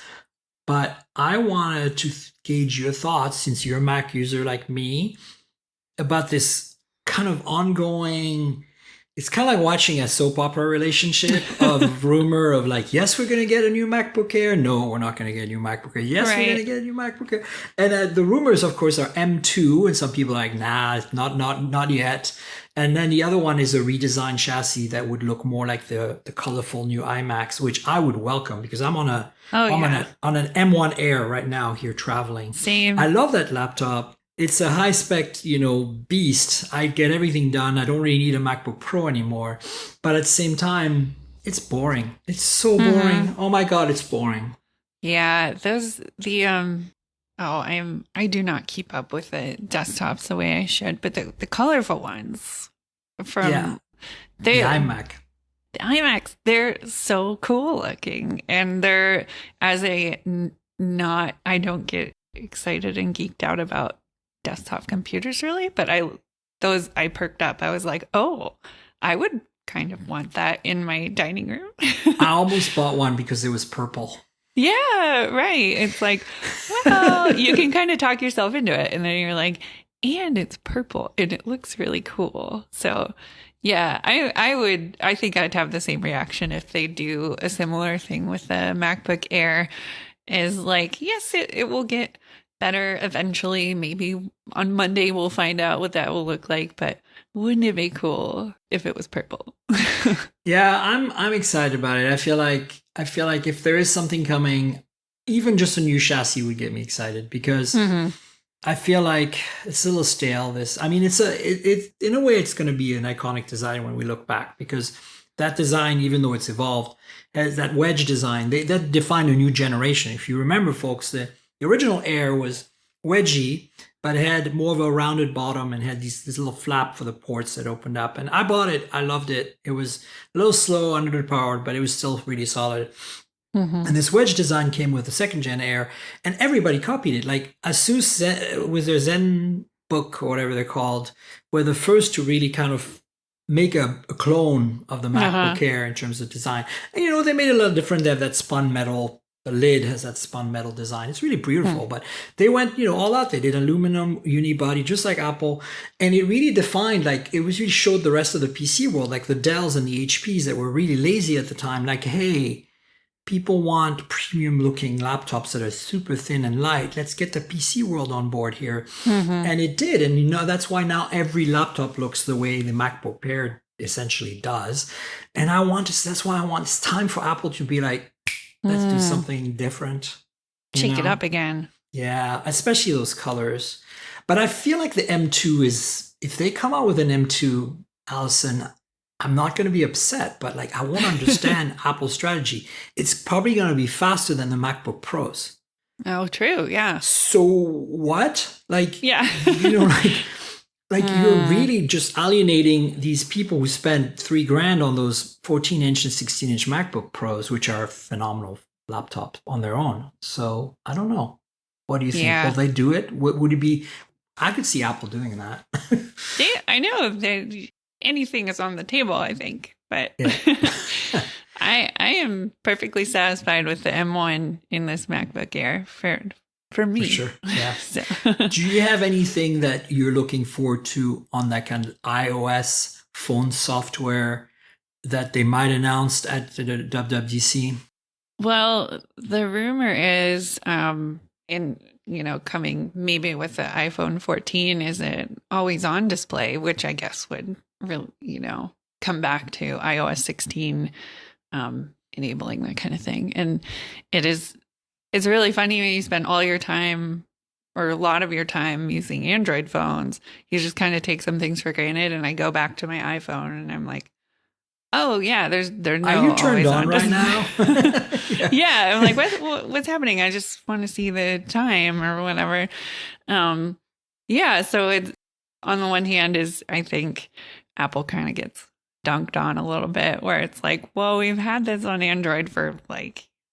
But I wanted to gauge your thoughts, since you're a Mac user like me, about this kind of ongoing... It's kind of like watching a soap opera relationship of rumor of like, yes, we're going to get a new MacBook Air. No, we're not going to get a new MacBook Air. Yes, we're going to get a new MacBook Air. And the rumors, of course, are M2. And some people are like, nah, not yet. And then the other one is a redesigned chassis that would look more like the colorful new iMacs, which I would welcome because I'm on an M1 Air right now here traveling. Same. I love that laptop. It's a high spec, beast. I get everything done. I don't really need a MacBook Pro anymore. But at the same time, it's boring. It's so boring. Oh my God, it's boring. Yeah, I do not keep up with the desktops the way I should, but the colorful ones from the iMac. The iMacs, they're so cool looking, and they're I don't get excited and geeked out about desktop computers really, but I perked up. I was like, oh, I would kind of want that in my dining room. I almost bought one because it was purple. Yeah, right. It's like, well, you can kind of talk yourself into it, and then you're like, and it's purple and it looks really cool. So yeah, I think I'd have the same reaction if they do a similar thing with the MacBook Air. Is like, yes, it will get better eventually. Maybe on Monday we'll find out what that will look like, but wouldn't it be cool if it was purple? Yeah, I'm excited about it. I feel like if there is something coming, even just a new chassis would get me excited because I feel like it's a little stale. It's in a way it's going to be an iconic design when we look back, because that design, even though it's evolved, has that wedge design that defined a new generation. If you remember, folks, the original Air was wedgy, but it had more of a rounded bottom and had this little flap for the ports that opened up. And I bought it. I loved it. It was a little slow, underpowered, but it was still really solid. And this wedge design came with the second gen Air, and everybody copied it. Like ASUS with their Zen book or whatever they're called, were the first to really kind of make a clone of the MacBook Air in terms of design. And they made it a little different. They have that spun metal the lid has that spun metal design. It's really beautiful, but they went, all out. They did aluminum unibody, just like Apple. And it really defined, it really showed the rest of the PC world, like the Dells and the HPs that were really lazy at the time. Like, hey, people want premium looking laptops that are super thin and light. Let's get the PC world on board here. And it did. And, that's why now every laptop looks the way the MacBook Air essentially does. And that's why it's time for Apple to be like, let's do something different. Shake it up again. Yeah, especially those colors. But I feel like the M2 is, if they come out with an M2, Allison, I'm not going to be upset, but I won't understand Apple's strategy. It's probably going to be faster than the MacBook Pros. Oh, true. Yeah. So what? Yeah. You're really just alienating these people who spent $3,000 on those 14-inch and 16-inch MacBook Pros, which are phenomenal laptops on their own. So I don't know. What do you think? Yeah. Will they do it? Would it be? I could see Apple doing that. I know anything is on the table, I think, but Yeah. I am perfectly satisfied with the M1 in this MacBook Air for me. For sure. Yeah. So. Do you have anything that you're looking forward to on that kind of iOS phone software that they might announce at the WWDC? Well, the rumor is, coming maybe with the iPhone 14 is an always-on display, which I guess would really, come back to iOS 16, enabling that kind of thing. And it's really funny when you spend all your time or a lot of your time using Android phones, you just kind of take some things for granted. And I go back to my iPhone and I'm like, oh yeah, there's no. Are you turned on right now? Yeah, I'm like, what's happening? I just want to see the time or whatever. Yeah, so it's on the one hand is I think Apple kind of gets dunked on a little bit, where it's like, well, we've had this on Android for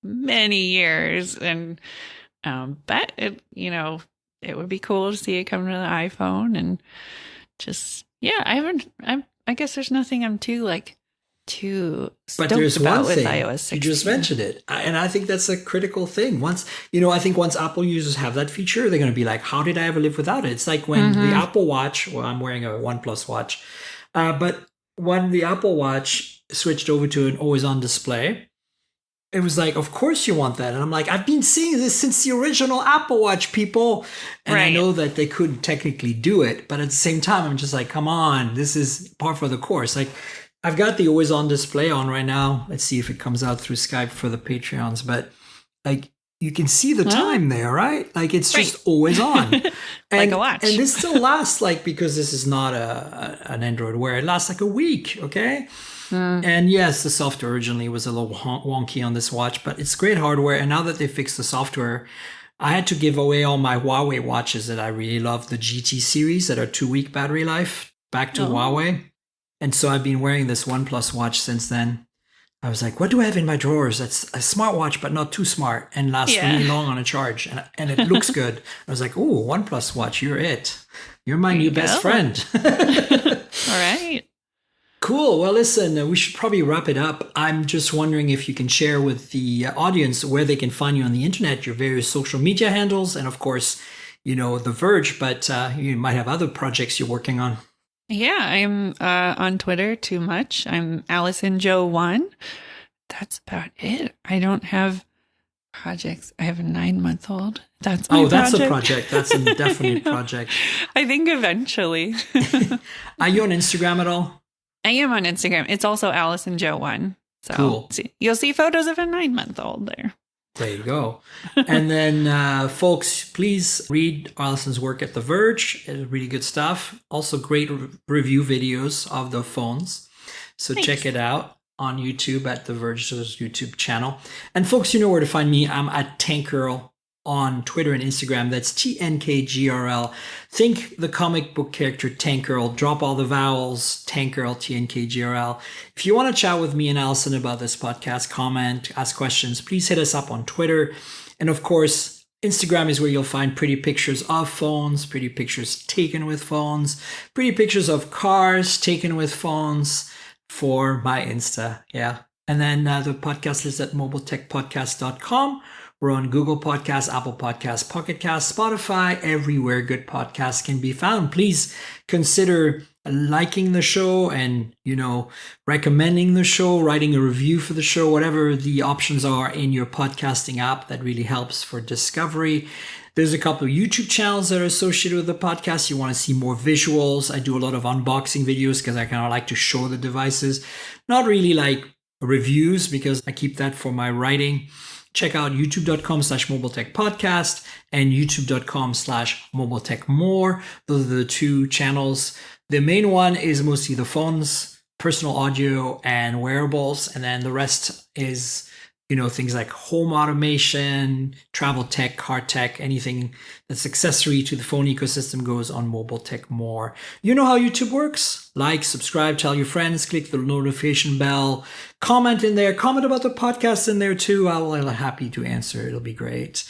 many years, and but it it would be cool to see it come to the iPhone, and just I guess there's nothing I'm too but there's about one with thing iOS 16. You just mentioned it, and I think that's a critical thing. Once I think once Apple users have that feature, they're going to be like, how did I ever live without it? It's like when the Apple Watch, well, I'm wearing a OnePlus watch, but when the Apple Watch switched over to an always-on display, it was like, of course you want that. And I'm like, I've been seeing this since the original Apple Watch, people. And right. I know that they couldn't technically do it, but at the same time, I'm just like, come on, this is par for the course. I've got the always on display on right now. Let's see if it comes out through Skype for the Patreons. But you can see the time there, right? It's just always on. And, like a watch. And this still lasts because this is not an Android Wear. It lasts a week, okay? And yes, the software originally was a little wonky on this watch, but it's great hardware. And now that they fixed the software, I had to give away all my Huawei watches that I really love, the GT series that are 2-week battery life, back to Huawei. And so I've been wearing this OnePlus watch since then. I was like, what do I have in my drawers? That's a smartwatch, but not too smart and lasts really long on a charge. And it looks good. I was like, oh, OnePlus watch, you're it. You're my new best friend. All right. Cool. Well, listen, we should probably wrap it up. I'm just wondering if you can share with the audience where they can find you on the internet, your various social media handles, and of course, The Verge, but you might have other projects you're working on. Yeah, I'm on Twitter too much. I'm Allison Jo One. That's about it. I don't have projects. I have a 9-month-old. That's my that's a project. That's a definite project. I think eventually. Are you on Instagram at all? I am on Instagram. It's also Allison Jo One. So cool. You'll see photos of a 9-month-old there. There you go. And then, folks, please read Allison's work at The Verge. It's really good stuff. Also, great review videos of the phones. So Thanks. Check it out on YouTube at The Verge's YouTube channel. And, folks, you know where to find me. I'm at Tank Girl on Twitter and Instagram. That's TNKGRL. Think the comic book character Tank Girl. Drop all the vowels. Tank Girl, TNKGRL. If you want to chat with me and Allison about this podcast, comment, ask questions, please hit us up on Twitter. And of course, Instagram is where you'll find pretty pictures of phones, pretty pictures taken with phones, pretty pictures of cars taken with phones for my Insta. Yeah. And then the podcast is at mobiletechpodcast.com, We're on Google Podcasts, Apple Podcasts, Pocket Casts, Spotify, everywhere good podcasts can be found. Please consider liking the show and, recommending the show, writing a review for the show, whatever the options are in your podcasting app. That really helps for discovery. There's a couple of YouTube channels that are associated with the podcast. You want to see more visuals. I do a lot of unboxing videos because I kind of like to show the devices. Not really like reviews because I keep that for my writing. Check out youtube.com/mobiletechpodcast and youtube.com/mobiletechmore. Those are the two channels. The main one is mostly the phones, personal audio, and wearables. And then the rest is, things like home automation, travel tech, car tech, anything that's accessory to the phone ecosystem goes on Mobile Tech More. You know how YouTube works? Like, subscribe, tell your friends, click the notification bell, comment in there, comment about the podcast in there too. I'll be happy to answer. It'll be great.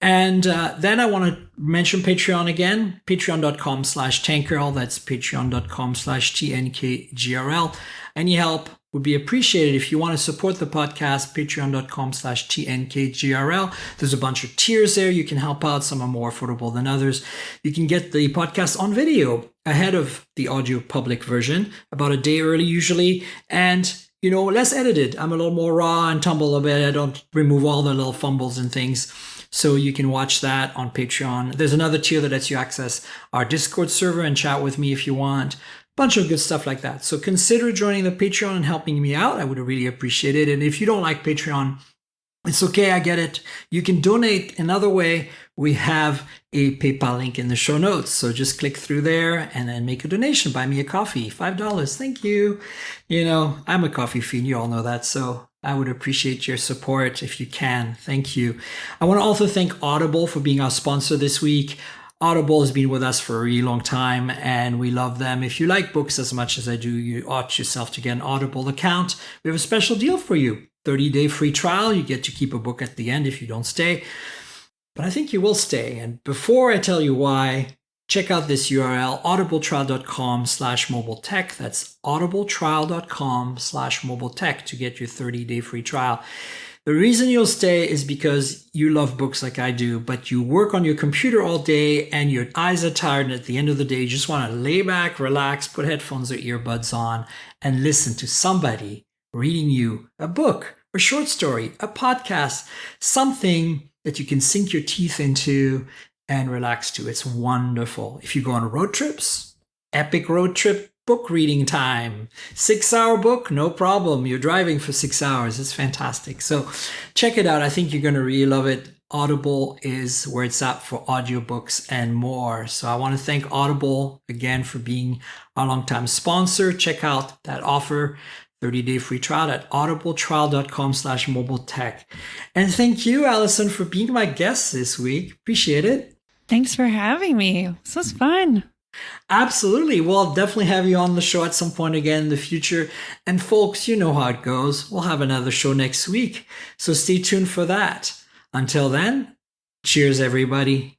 And then I want to mention Patreon again, patreon.com/tankgirl. That's patreon.com/TNKGRL. Any help would be appreciated. If you want to support the podcast, patreon.com/TNKGRL. There's a bunch of tiers there. You can help out. Some are more affordable than others. You can get the podcast on video ahead of the audio public version, about a day early usually. And less edited. I'm a little more raw and tumble a bit. I don't remove all the little fumbles and things. So you can watch that on Patreon. There's another tier that lets you access our Discord server and chat with me if you want. Bunch of good stuff like that. So consider joining the Patreon and helping me out. I would really appreciate it. And if you don't like Patreon, it's okay. I get it. You can donate another way. We have a PayPal link in the show notes. So just click through there and then make a donation. Buy me a coffee. $5. Thank you. I'm a coffee fiend. You all know that. So I would appreciate your support if you can. Thank you. I want to also thank Audible for being our sponsor this week. Audible has been with us for a really long time and we love them. If you like books as much as I do, you ought yourself to get an Audible account. We have a special deal for you. 30-day free trial. You get to keep a book at the end if you don't stay. But I think you will stay. And before I tell you why, check out this URL, audibletrial.com/mobiletech. That's audibletrial.com/mobiletech to get your 30-day free trial. The reason you'll stay is because you love books like I do, but you work on your computer all day and your eyes are tired. And at the end of the day, you just want to lay back, relax, put headphones or earbuds on and listen to somebody reading you a book, a short story, a podcast, something that you can sink your teeth into and relax to. It's wonderful. If you go on road trips, epic road trip book reading time, 6-hour book, no problem. You're driving for 6 hours. It's fantastic. So check it out. I think you're going to really love it. Audible is where it's at for audiobooks and more. So I want to thank Audible again for being our longtime sponsor. Check out that offer. 30-day free trial at audibletrial.com/mobiletech. And thank you, Allison, for being my guest this week. Appreciate it. Thanks for having me. This was fun. Absolutely. Well, I'll definitely have you on the show at some point again in the future. And folks, you know how it goes. We'll have another show next week. So stay tuned for that. Until then, cheers, everybody.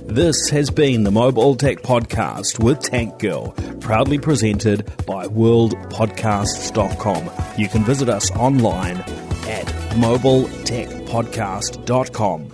This has been the Mobile Tech Podcast with Tank Girl, proudly presented by worldpodcasts.com. You can visit us online at mobiletechpodcast.com.